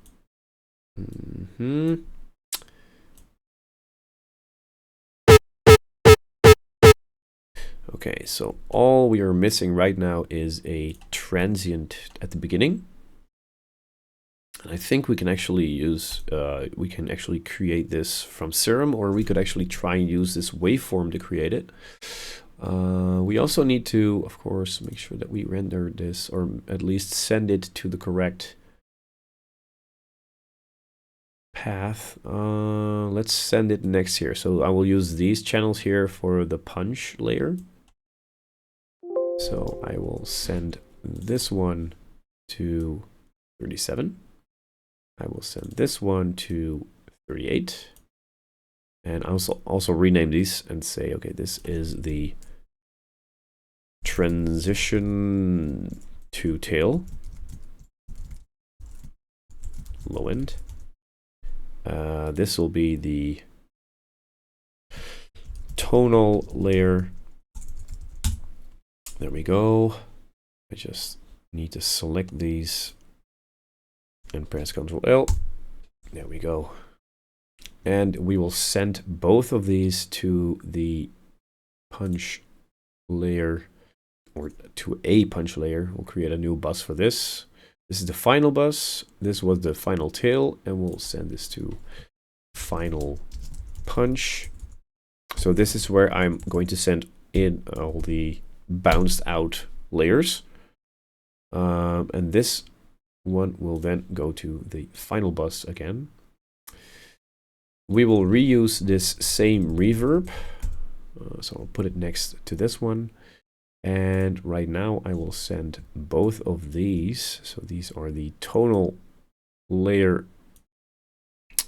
Okay, so all we are missing right now is a transient at the beginning. And I think we can actually use, we can actually create this from Serum, or we could actually try and use this waveform to create it. We also need to, of course, make sure that we render this, or at least send it to the correct path. Let's send it next here. So I will use these channels here for the punch layer. So I will send this one to 37. I will send this one to 38. And I also rename these and say, okay, this is the transition to tail, low end. This will be the tonal layer. There we go. I just need to select these and press Ctrl L. There we go. And we will send both of these to the punch layer, or to a punch layer. We'll create a new bus for this. This is the final bus. This was the final tail, and we'll send this to final punch. So this is where I'm going to send in all the bounced out layers. And this one will then go to the final bus again. We will reuse this same reverb. So I'll put it next to this one. And right now I will send both of these. So these are the tonal layer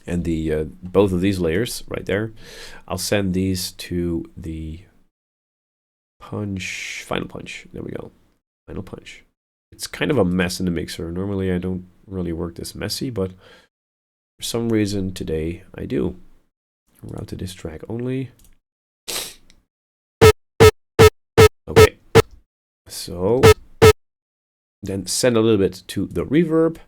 and the both of these layers right there. I'll send these to the punch, final punch. There we go. Final punch. It's kind of a mess in the mixer. Normally I don't really work this messy, but for some reason today I do. Route to this track only. Okay. So then send a little bit to the reverb.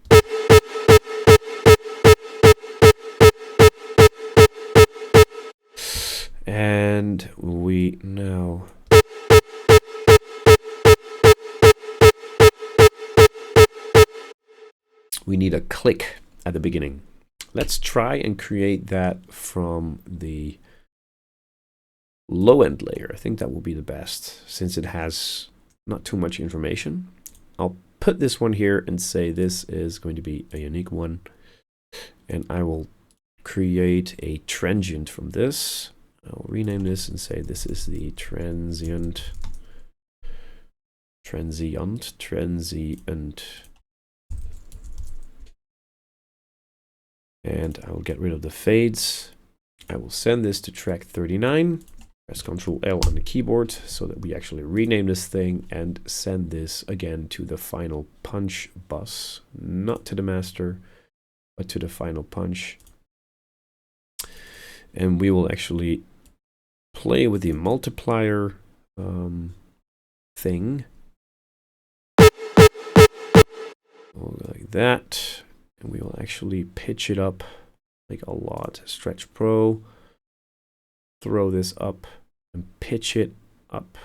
And we now we need a click at the beginning. Let's try and create that from the low end layer. I think that will be the best since it has not too much information. I'll put this one here and say this is going to be a unique one. And I will create a transient from this. I'll rename this and say this is the transient. And I will get rid of the fades. I will send this to track 39. Press Ctrl L on the keyboard so that we actually rename this thing and send this again to the final punch bus, not to the master, but to the final punch. And we will actually play with the multiplier thing. Like that. And we will actually pitch it up like a lot. Stretch Pro. Throw this up and pitch it up.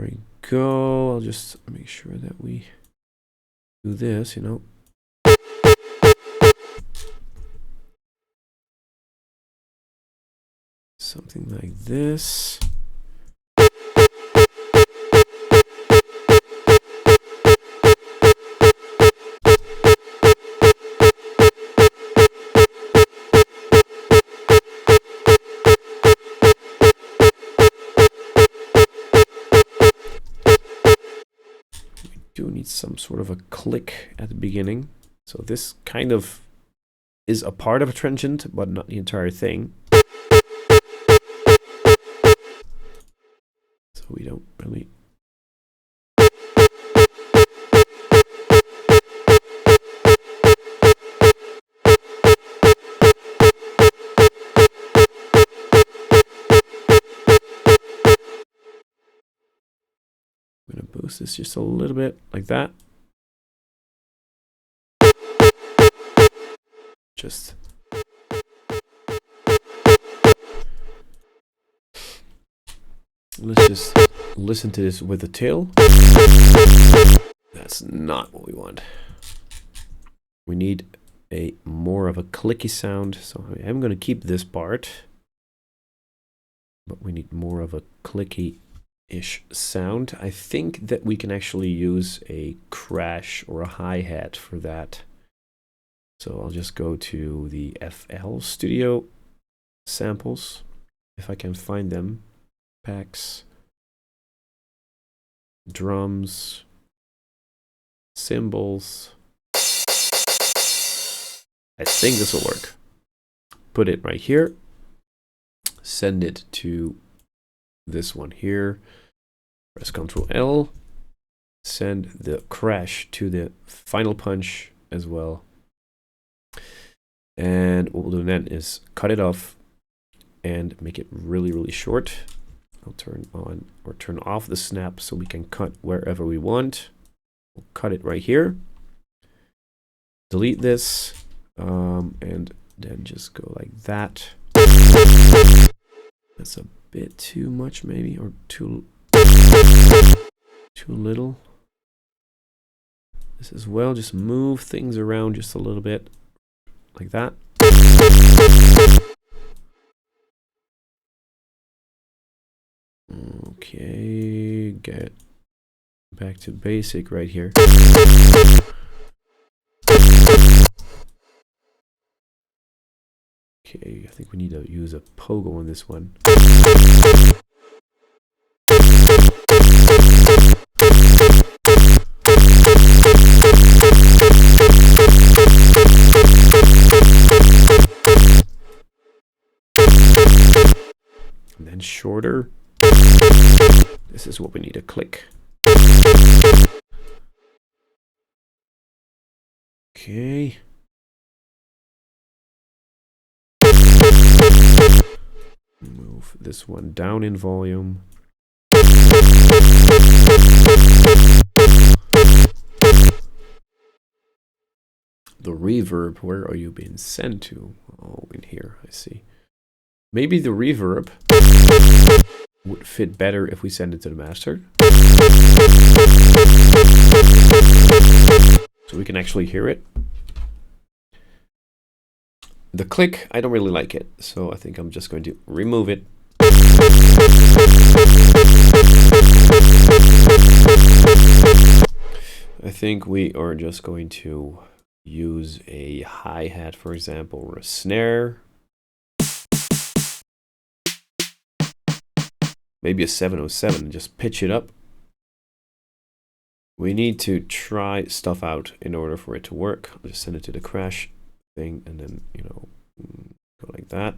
There we go. I'll just make sure that we do this, you know. Something like this. Do need some sort of a click at the beginning. So this kind of is a part of a transient, but not the entire thing. So we don't really... I'm going to boost this just a little bit like that. Just let's just listen to this with the tail. That's not what we want. We need a more of a clicky sound. So I'm going to keep this part, but we need more of a clicky-ish sound. I think that we can actually use a crash or a hi-hat for that. So I'll just go to the FL Studio samples, if I can find them. Packs, drums, cymbals. I think this will work. Put it right here. Send it to this one here. Press Ctrl L. Send the crash to the final punch as well. And what we'll do then is cut it off and make it really, really short. I'll turn on or turn off the snap so we can cut wherever we want. We'll cut it right here. Delete this and then just go like that. That's a bit too much maybe, or too little. This as well, just move things around just a little bit like that. Okay, get back to basic right here. Okay, I think we need to use a pogo on this one. And then shorter. This is what we need, a click. Okay. Move this one down in volume. The reverb, where are you being sent to? Oh, in here, I see. Maybe the reverb would fit better if we send it to the master. So we can actually hear it. The click, I don't really like it, so I think I'm just going to remove it. I think we are just going to use a hi-hat, for example, or a snare. Maybe a 707, just pitch it up. We need to try stuff out in order for it to work. I'll just send it to the crash thing and then, you know, go like that.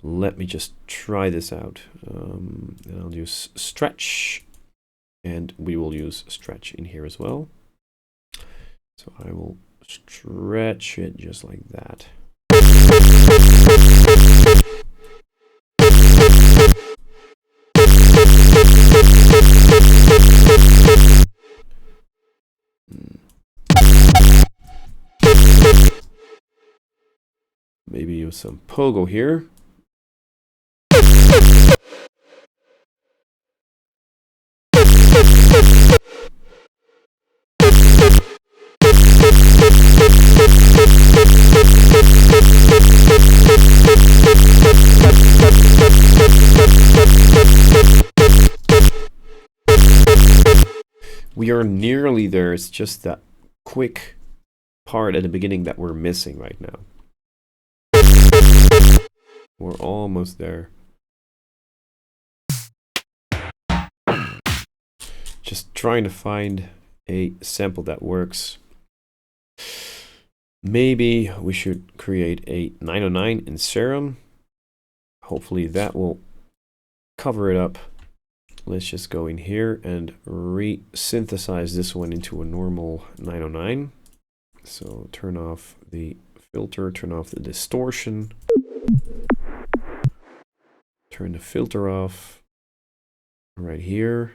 Let me just try this out. And I'll use stretch, and we will use stretch in here as well. So I will stretch it just like that. Maybe use some pogo here. we are nearly there. It's just that quick part at the beginning that we're missing right now. We're almost there. Just trying to find a sample that works. Maybe we should create a 909 in Serum. Hopefully that will cover it up. Let's just go in here and re-synthesize this one into a normal 909. So turn off the filter, turn off the distortion. Turn the filter off right here.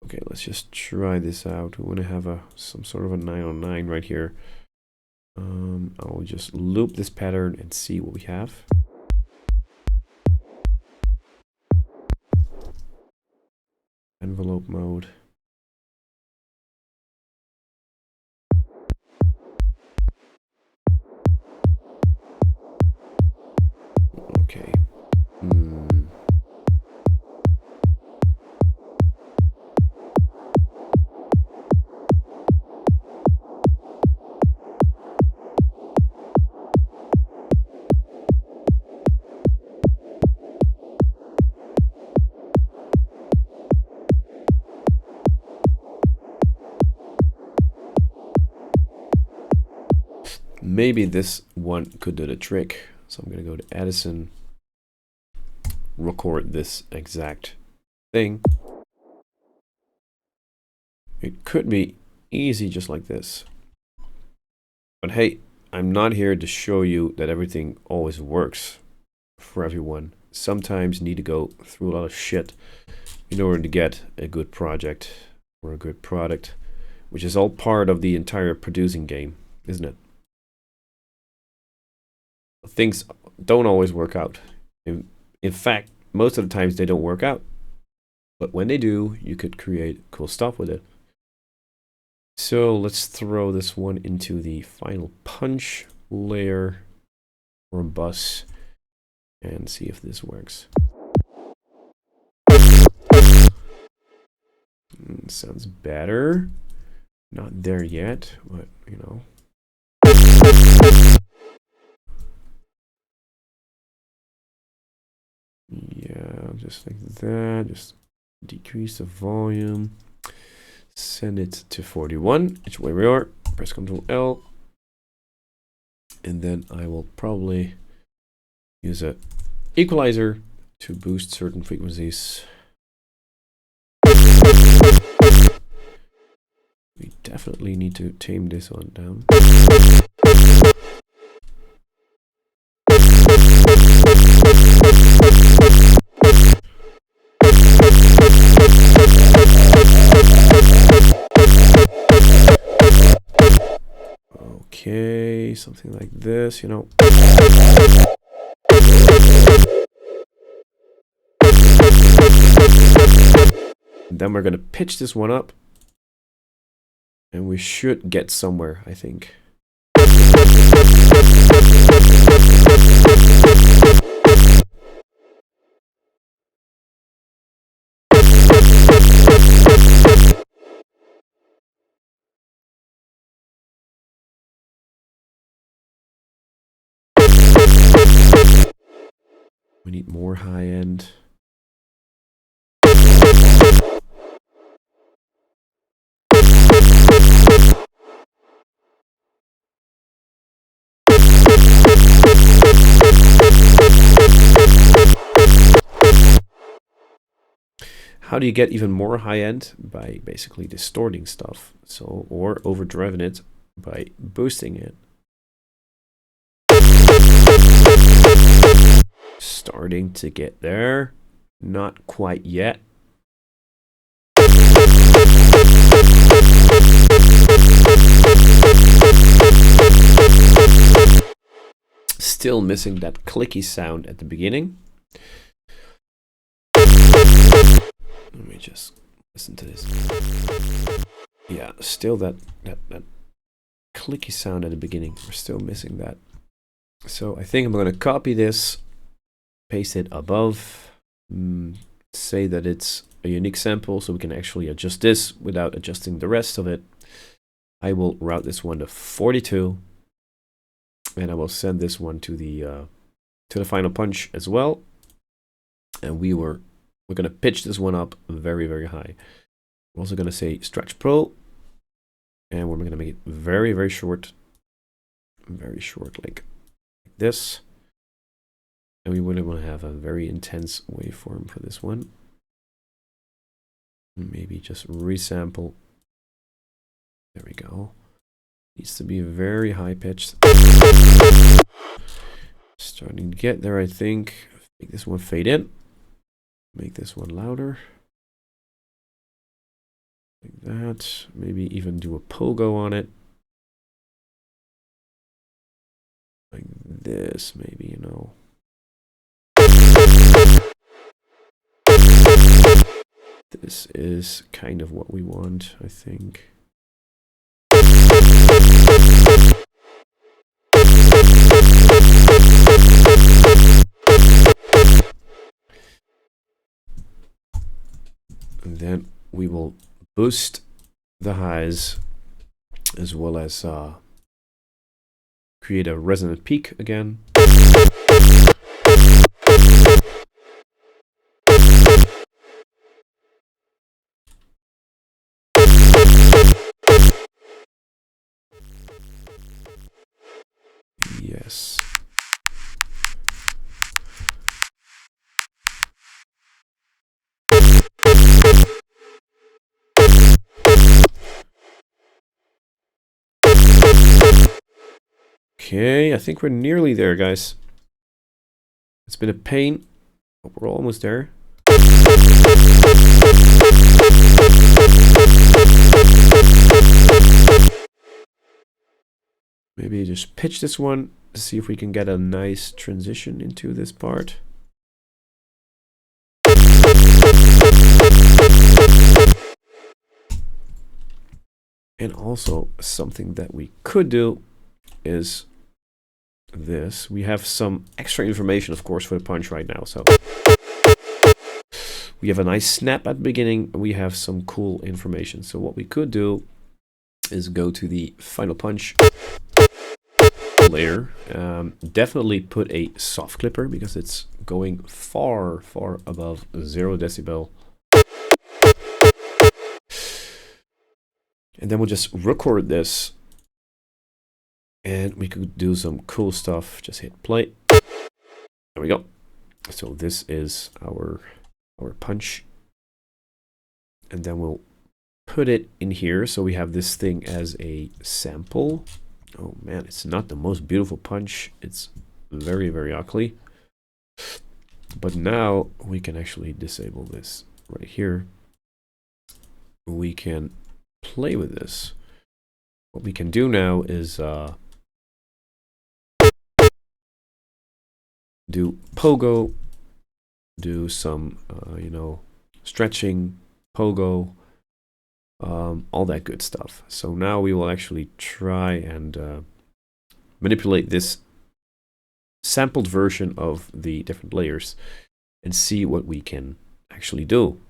Okay, let's just try this out. We want to have some sort of a 909 right here. I'll just loop this pattern and see what we have. Envelope mode. Okay. Maybe this one could do the trick. So I'm going to go to Edison, record this exact thing. It could be easy just like this. But hey, I'm not here to show you that everything always works for everyone. Sometimes you need to go through a lot of shit in order to get a good project or a good product, which is all part of the entire producing game, isn't it? Things don't always work out. In fact, most of the times they don't work out. But when they do, you could create cool stuff with it. So let's throw this one into the final punch layer or bus and see if this works. Sounds better. Not there yet, but you know. Yeah, just like that. Just decrease the volume. Send it to 41, which way we are. Press Ctrl L. And then I will probably use an equalizer to boost certain frequencies. We definitely need to tame this one down. Okay, something like this, you know. And then we're going to pitch this one up. And we should get somewhere, I think. We need more high end. How do you get even more high end? By basically distorting stuff. So, or overdriving it by boosting it. Starting to get there. Not quite yet. Still missing that clicky sound at the beginning. Let me just listen to this. Yeah, still that clicky sound at the beginning. We're still missing that. So I think I'm going to copy this, paste it above. say that it's a unique sample, so we can actually adjust this without adjusting the rest of it. I will route this one to 42, and I will send this one to the final punch as well. And we're going to pitch this one up very, very high. We're also going to say stretch pro, and we're going to make it very, very short, like this. And we wouldn't want to have a very intense waveform for this one. Maybe just resample. There we go. Needs to be very high pitched. Starting to get there, I think. Make this one fade in. Make this one louder. Like that. Maybe even do a pogo on it. Like this, maybe, you know. This is kind of what we want, I think. And then we will boost the highs as well as create a resonant peak again. Yes. Okay, I think we're nearly there, guys. It's been a pain, but we're almost there. Maybe just pitch this one to see if we can get a nice transition into this part. And also something that we could do is this. We have some extra information, of course, for the punch right now. So we have a nice snap at the beginning. We have some cool information. So what we could do is go to the final punch layer. Definitely put a soft clipper because it's going far, far above 0 decibel. And then we'll just record this. And we could do some cool stuff. Just hit play. There we go. So this is our punch. And then we'll put it in here. So we have this thing as a sample. Oh man, it's not the most beautiful punch. It's very, very ugly. But now we can actually disable this right here. We can play with this. What we can do now is do pogo, do some, you know, stretching, pogo, all that good stuff. So now we will actually try and manipulate this sampled version of the different layers and see what we can actually do.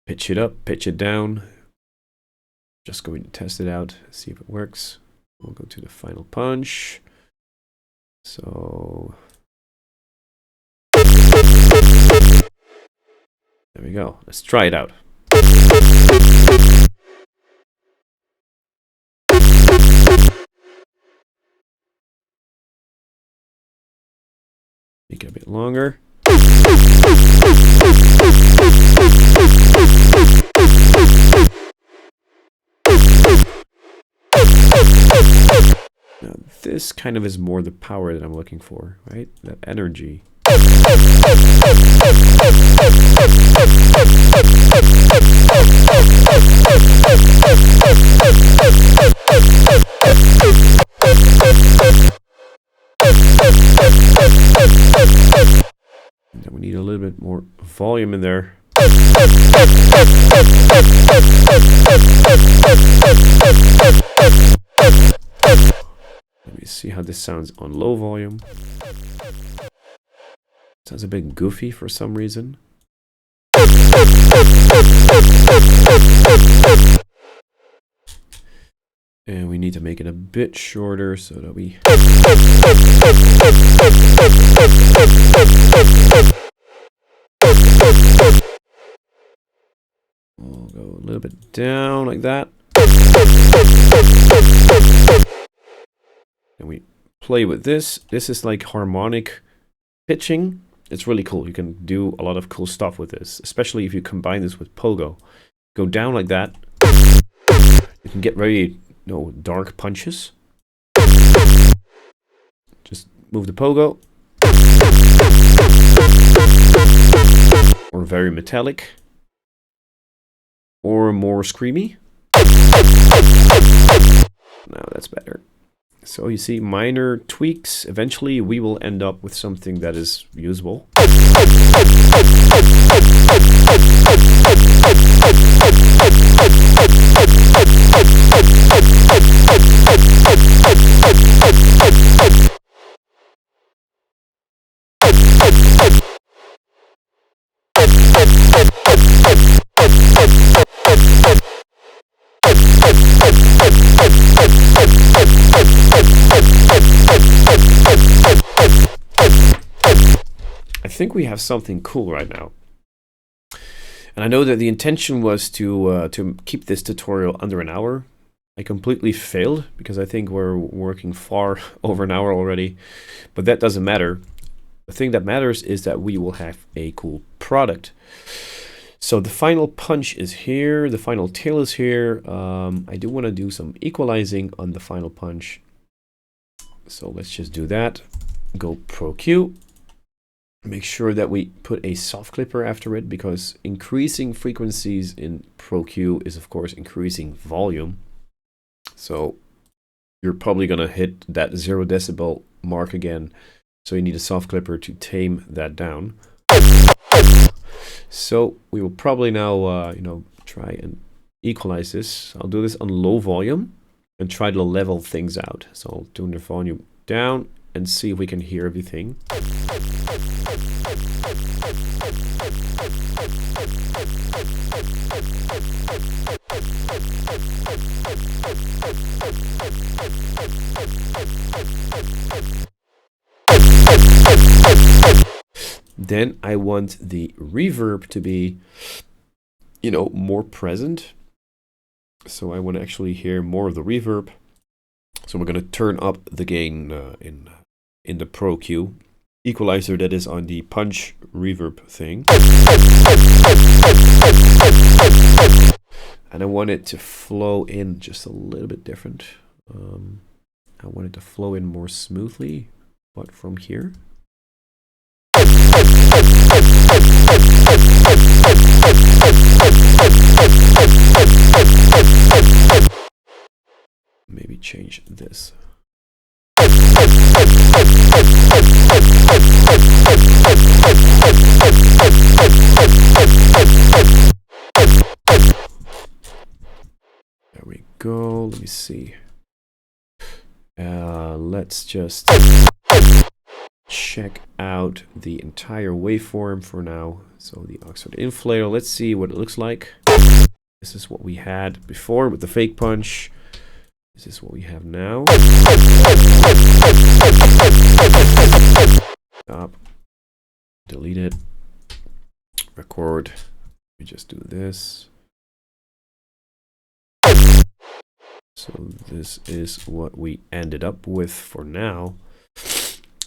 Pitch it up, pitch it down. Just going to test it out, see if it works. We'll go to the final punch. So there we go. Let's try it out. Make it a bit longer. Now this kind of is more the power that I'm looking for, right? That energy. And then we need a little bit more volume in there. Let me see how this sounds on low volume. Sounds a bit goofy for some reason. And we need to make it a bit shorter so that we... We'll go a little bit down like that. And we play with this. This is like harmonic pitching. It's really cool. You can do a lot of cool stuff with this, especially if you combine this with pogo. Go down like that. You can get very dark punches. Just move the pogo. Or very metallic. Or more screamy. Now that's better. So you see minor tweaks. Eventually we will end up with something that is usable. I think we have something cool right now. And I know that the intention was to keep this tutorial under an hour. I completely failed because I think we're working far over an hour already. But that doesn't matter. The thing that matters is that we will have a cool product. So the final punch is here. The final tail is here. I do want to do some equalizing on the final punch. So let's just do that. Go Pro Q. Make sure that we put a soft clipper after it, because increasing frequencies in Pro Q is of course increasing volume. So you're probably gonna hit that 0 decibel mark again. So you need a soft clipper to tame that down. So we will probably now try and equalize this. I'll do this on low volume and try to level things out. So I'll tune the volume down and see if we can hear everything. Then I want the reverb to be, more present. So I want to actually hear more of the reverb. So we're going to turn up the gain in the Pro Q equalizer that is on the punch reverb thing. And I want it to flow in just a little bit different. I want it to flow in more smoothly, but from here. Maybe change this. There we go. Let me see. Let's just check out the entire waveform for now. So the Oxford inflator, let's see what it looks like. This is what we had before with the fake punch. This is what we have now. Stop. Delete it. Record. We just do this. So this is what we ended up with for now.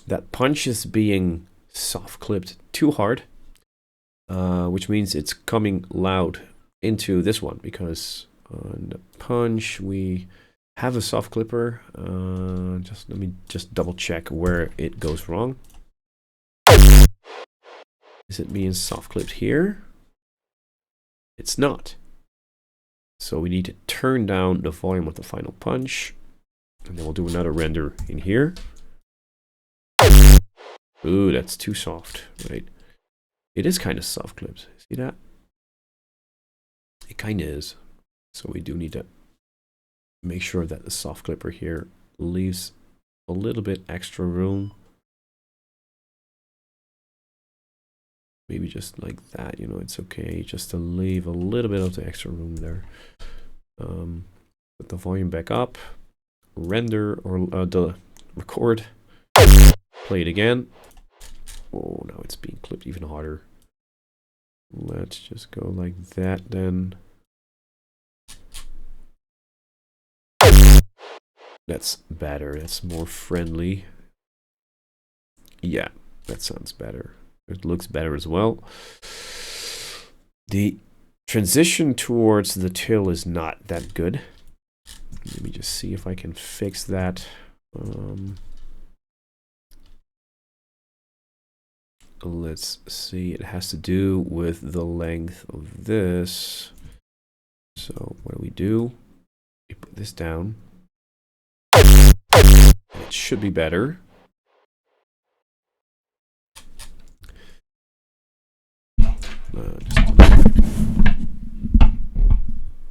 That punch is being soft clipped too hard, which means it's coming loud into this one, because on the punch we have a soft clipper. Let me double check where it goes wrong. Is it being soft clipped here? It's not. So we need to turn down the volume of the final punch, and then we'll do another render in here. Ooh, that's too soft, right? It is kind of soft clipped. See that? It kind of is. So we do need to make sure that the soft clipper here leaves a little bit extra room. Maybe just like that, you know, it's okay just to leave a little bit of the extra room there. Put the volume back up, render or the record, play it again. Oh, now it's being clipped even harder. Let's just go like that then. That's better, that's more friendly. Yeah, that sounds better. It looks better as well. The transition towards the tail is not that good. Let me just see if I can fix that. Let's see, it has to do with the length of this. So what do? We put this down. It should be better.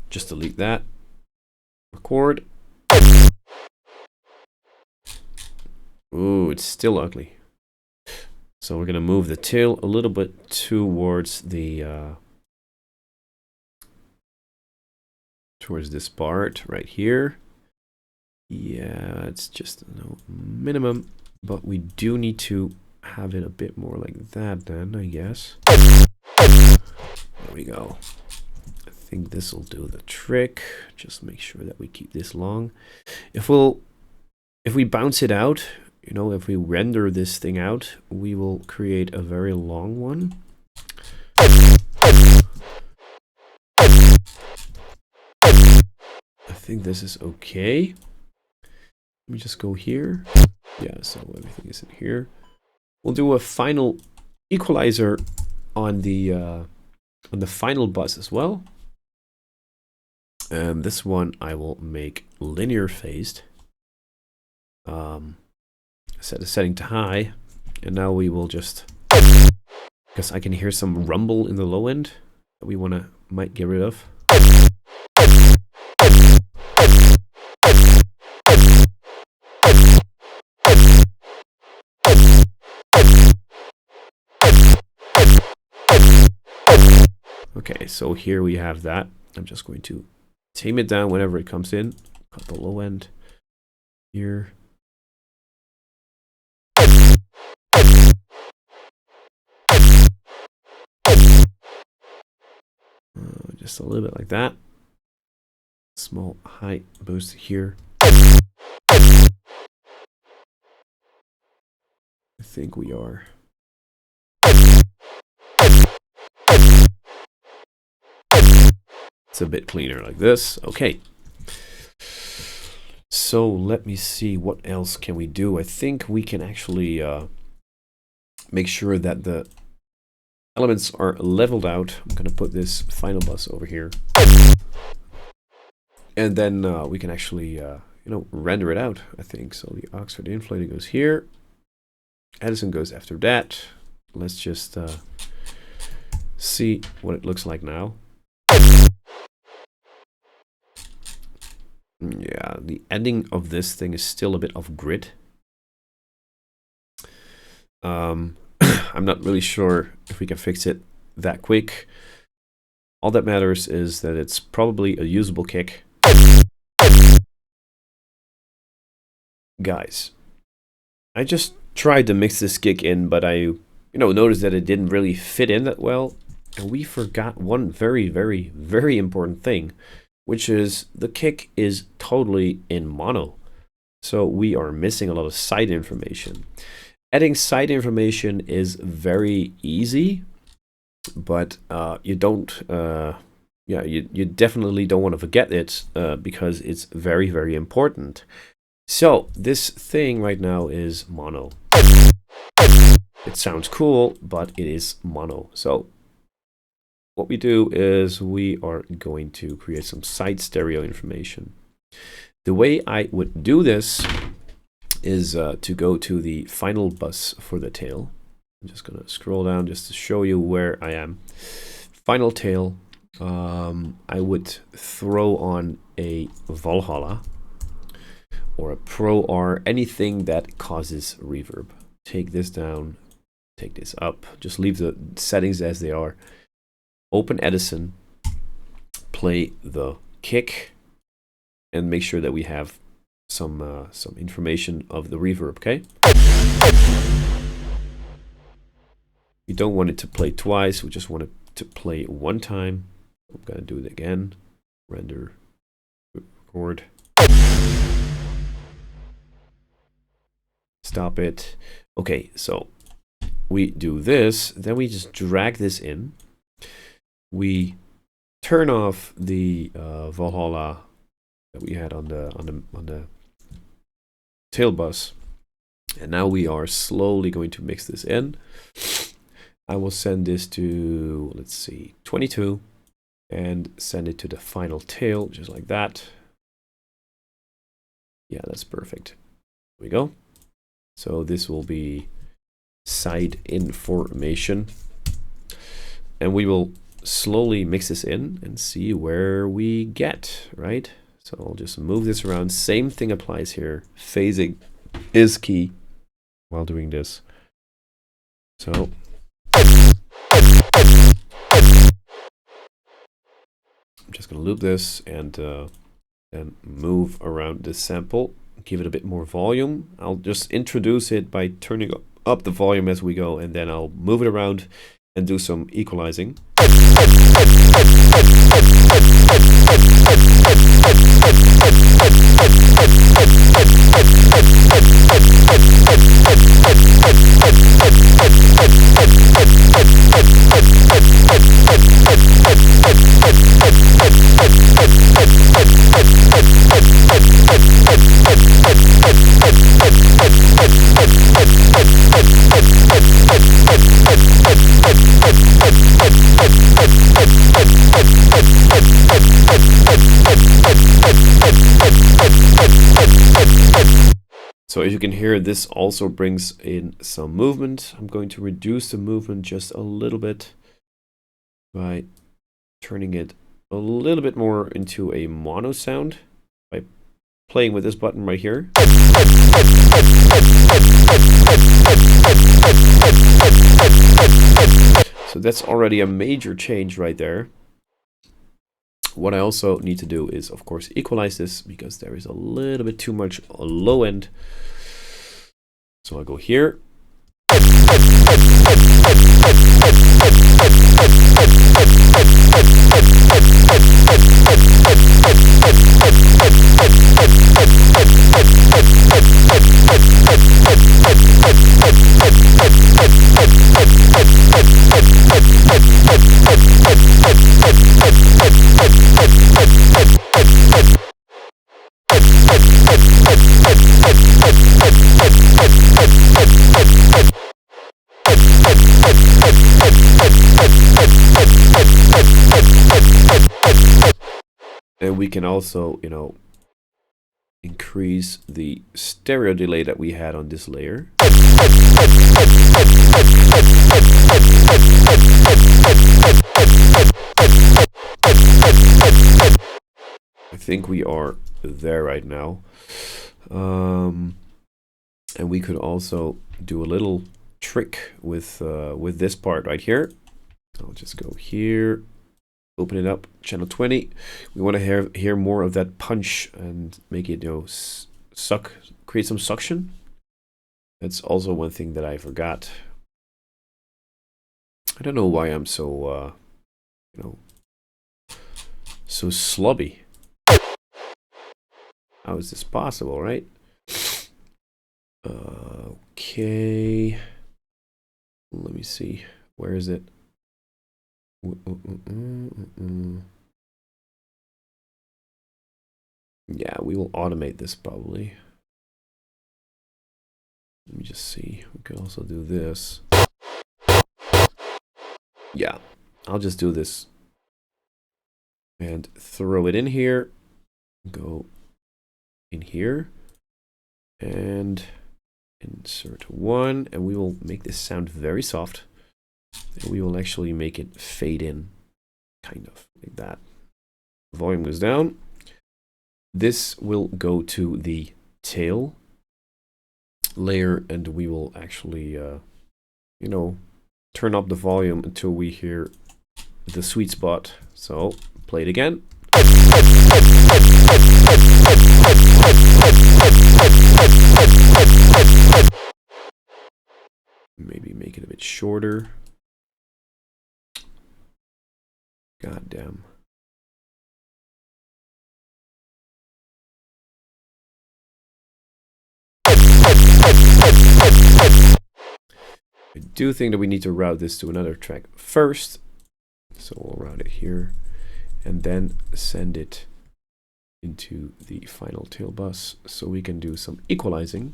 Just delete that. Record. Ooh, it's still ugly. So we're going to move the tail a little bit towards the towards this part right here. Yeah, it's just no minimum, but we do need to have it a bit more like that then, I guess. There we go. I think this will do the trick. Just make sure that we keep this long. If we bounce it out, you know, if we render this thing out, we will create a very long one. I think this is okay. Let me just go here. Yeah, so everything is in here. We'll do a final equalizer on the final bus as well. And this one I will make linear phased. Set the setting to high, and now we will just, because I can hear some rumble in the low end that we might get rid of. Okay, so here we have that. I'm just going to tame it down whenever it comes in. Cut the low end here. Just a little bit like that. Small height boost here. I think we are. It's a bit cleaner like this. Okay. So let me see, what else can we do? I think we can actually make sure that the elements are leveled out. I'm going to put this final bus over here. And then we can actually, you know, render it out, I think. So the Oxford inflator goes here. Edison goes after that. Let's just see what it looks like now. Yeah, the ending of this thing is still a bit of grit. I'm not really sure if we can fix it that quick. All that matters is that it's probably a usable kick. Guys, I just tried to mix this kick in, but I, noticed that it didn't really fit in that well. And we forgot one very, very, very important thing, which is the kick is totally in mono. So we are missing a lot of side information. Adding side information is very easy, but you definitely don't want to forget it because it's very, very important. So this thing right now is mono. It sounds cool, but it is mono. So what we do is we are going to create some side stereo information. The way I would do this is to go to the final bus for the tail. I'm just going to scroll down just to show you where I am. Final tail. I would throw on a Valhalla or a Pro R, anything that causes reverb. Take this down, take this up. Just leave the settings as they are. Open Edison, play the kick, and make sure that we have some information of the reverb, okay? We don't want it to play twice, we just want it to play one time. I'm gonna do it again. Render, record. Stop it. Okay, so we do this, then we just drag this in. We turn off the Valhalla that we had on the tail bus, and now we are slowly going to mix this in. I will send this to, let's see, 22, and send it to the final tail, just like that. Yeah, that's perfect. There we go. So this will be side information, and we will slowly mix this in and see where we get, right? So I'll just move this around. Same thing applies here. Phasing is key while doing this. So I'm just gonna loop this and then move around this sample. Give it a bit more volume. I'll just introduce it by turning up the volume as we go, and then I'll move it around and do some equalizing. So as you can hear, this also brings in some movement. I'm going to reduce the movement just a little bit by turning it a little bit more into a mono sound by playing with this button right here. So that's already a major change right there. What I also need to do is, of course, equalize this because there is a little bit too much low end. So I go here. And we can also, you know, increase the stereo delay that we had on this layer. I think we are there right now. And we could also do a little trick with this part right here. I'll just go here. Open it up, channel 20. We want to hear more of that punch and make it, you know, create some suction. That's also one thing that I forgot. I don't know why I'm so, you know, so slubby. How is this possible, right? Okay. Let me see. Where is it? Yeah, we will automate this probably. Let me just see. We could also do this. Yeah, I'll just do this and throw it in here. Go in here and insert one, and we will make this sound very soft. And we will actually make it fade in, kind of like that. Volume goes down. This will go to the tail layer, and we will actually, you you know, turn up the volume until we hear the sweet spot. So play it again. Maybe make it a bit shorter. God damn. I do think that we need to route this to another track first. So we'll route it here and then send it into the final tail bus so we can do some equalizing.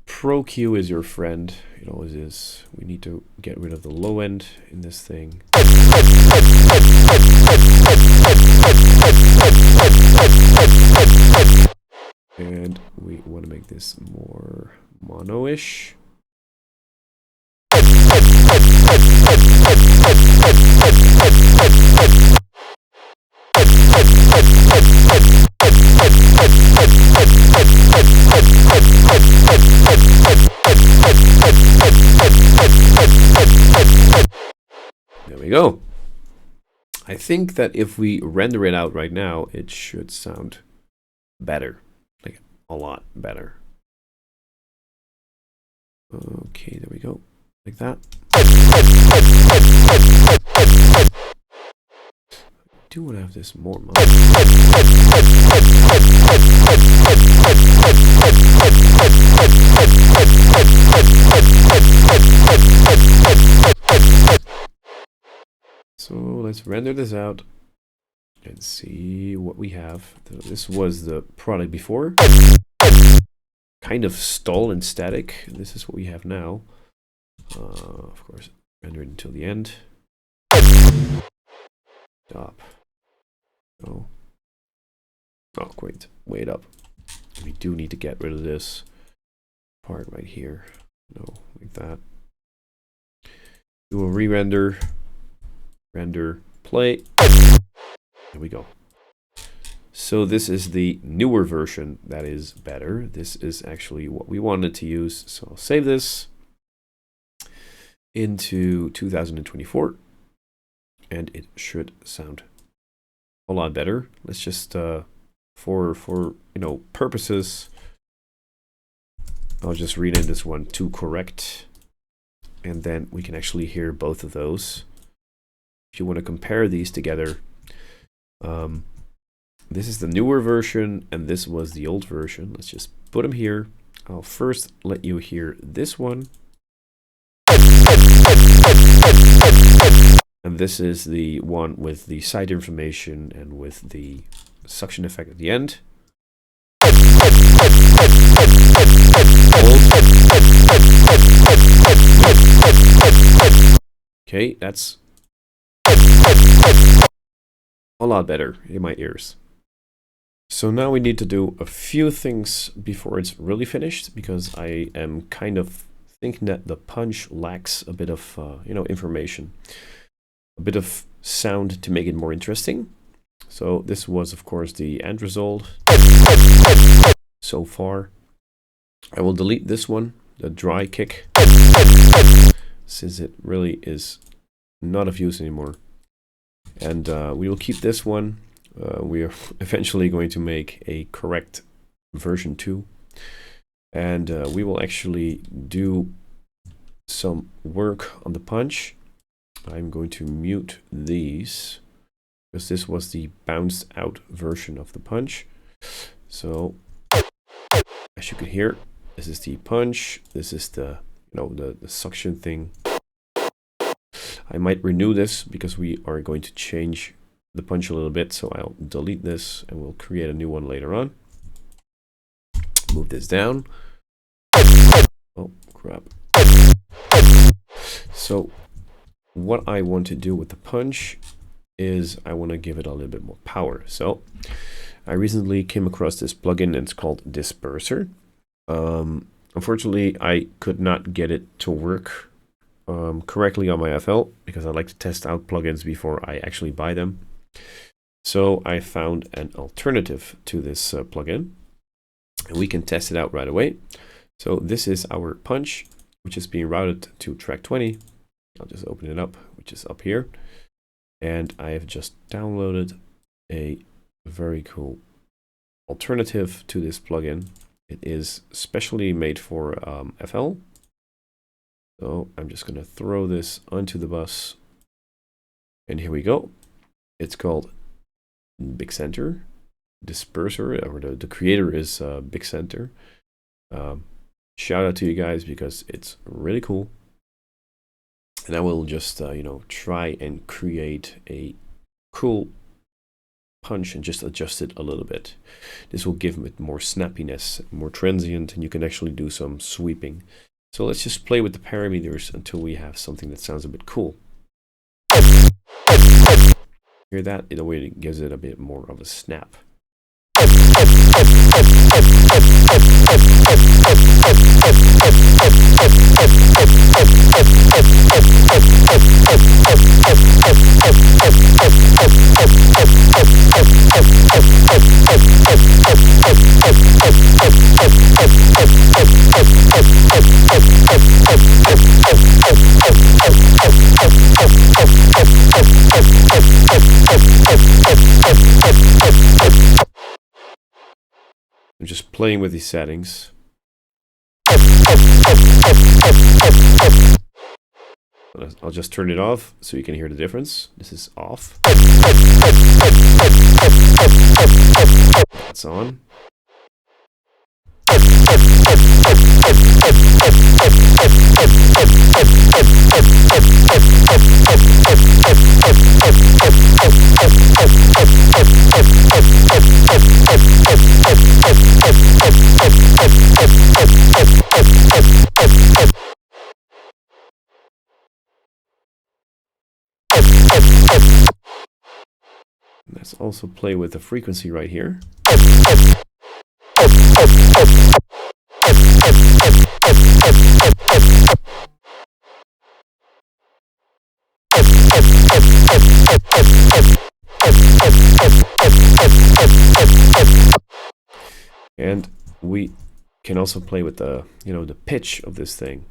Pro Q is your friend. It always is. We need to get rid of the low end in this thing. And we want to make this more mono-ish. There we go. I think that if we render it out right now, it should sound better, like a lot better. Okay, there we go, like that. I do want to have this more mono. So let's render this out and see what we have. This was the product before. Kind of stall and static. This is what we have now. Of course, render it until the end. Stop. Oh. Oh, great. Wait up. We do need to get rid of this part right here. No, like that. Do a re-render. Render, play. There we go. So this is the newer version that is better. This is actually what we wanted to use. So I'll save this into 2024 and it should sound a lot better. Let's just for you know purposes, I'll just rename this one to correct, and then we can actually hear both of those. If you want to compare these together, this is the newer version and this was the old version. Let's just put them here. I'll first let you hear this one. And this is the one with the side information and with the suction effect at the end. Okay, that's a lot better in my ears. So now we need to do a few things before it's really finished, because I am kind of thinking that the punch lacks a bit of you know, information, a bit of sound to make it more interesting. So this was of course the end result so far. I will delete this one, the dry kick, since it really is not of use anymore. And we will keep this one. We are eventually going to make a correct version 2. And we will actually do some work on the punch. I'm going to mute these, because this was the bounced out version of the punch. So, as you can hear, this is the punch. This is the, you know, the suction thing. I might renew this because we are going to change the punch a little bit. So I'll delete this and we'll create a new one later on. Move this down. Oh, crap. So what I want to do with the punch is I want to give it a little bit more power. So I recently came across this plugin and it's called Disperser. Unfortunately, I could not get it to work correctly on my FL, because I like to test out plugins before I actually buy them. So I found an alternative to this plugin, and we can test it out right away. So this is our punch, which is being routed to track 20. I'll just open it up, which is up here. And I have just downloaded a very cool alternative to this plugin. It is specially made for FL. So I'm just going to throw this onto the bus. And here we go. It's called Big Center Disperser, or the creator is Big Center. Shout out to you guys because it's really cool. And I will just, try and create a cool punch and just adjust it a little bit. This will give it more snappiness, more transient, and you can actually do some sweeping. So let's just play with the parameters until we have something that sounds a bit cool. Hear that? In a way, it gives it a bit more of a snap. I'm just playing with these settings. I'll just turn it off so you can hear the difference. This is off. That's on. Let's also play with the frequency right here. And we can also play with the, the pitch of this thing.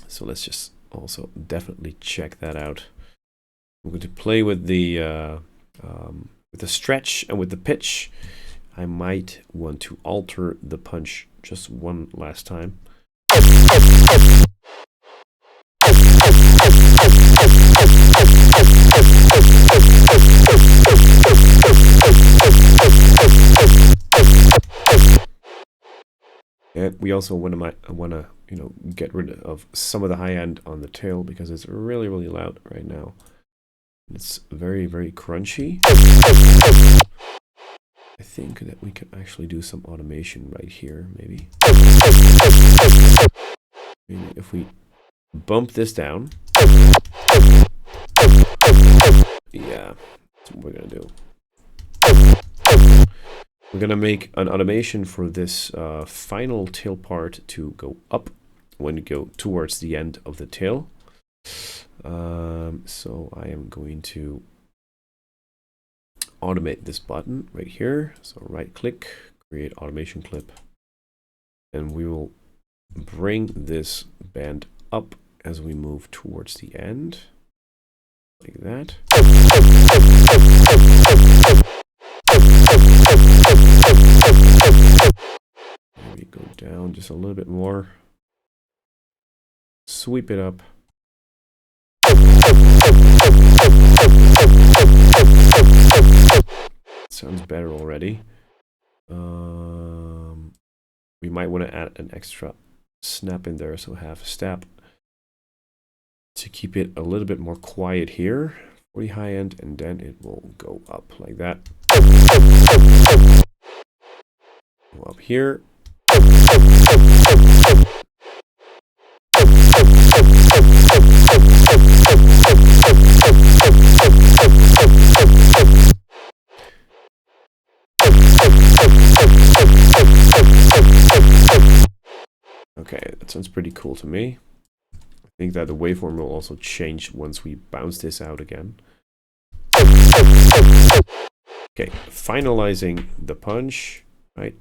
So let's just also definitely check that out. We're going to play with the stretch and with the pitch. I might want to alter the punch just one last time. And we also want to get rid of some of the high end on the tail because it's really, really loud right now. It's very, very crunchy. I think that we can actually do some automation right here, maybe. Maybe if we bump this down. Yeah, that's what we're gonna do. We're gonna make an automation for this final tail part to go up when you go towards the end of the tail. So I am going to automate this button right here. So right click, create automation clip, and we will bring this band up as we move towards the end, like that. Maybe go down just a little bit more, sweep it up. Sounds better already. We might want to add an extra snap in there, so have step to keep it a little bit more quiet here for the high end, and then it will go up like that. Go up here. Okay, that sounds pretty cool to me. I think that the waveform will also change once we bounce this out again. Okay, finalizing the punch, right?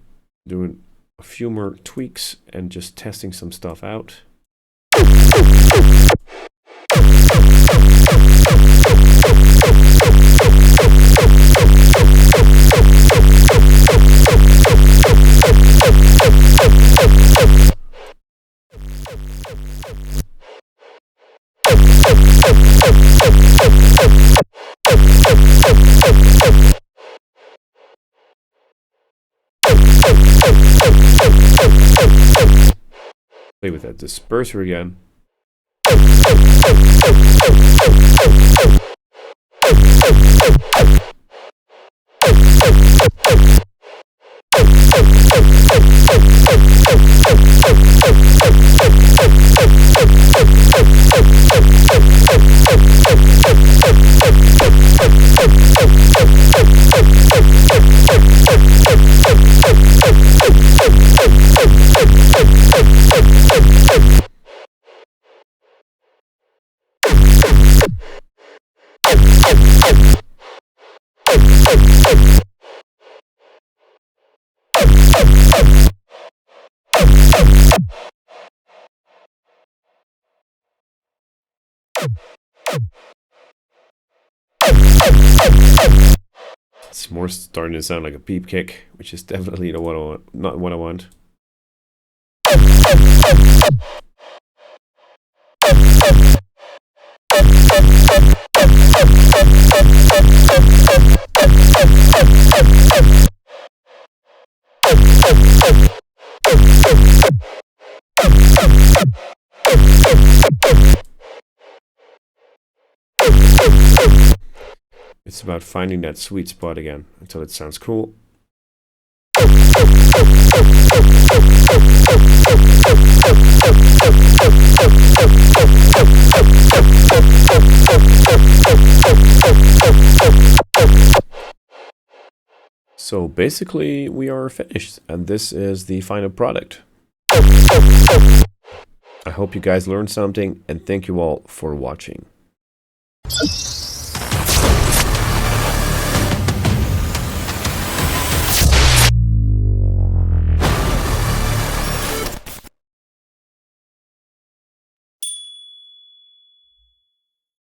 Doing a few more tweaks and just testing some stuff out. Play with that disperser again. It's more starting to sound like a peep kick, which is definitely not what I want. It's about finding that sweet spot again until it sounds cool. So basically we are finished, and this is the final product. I hope you guys learned something, and thank you all for watching.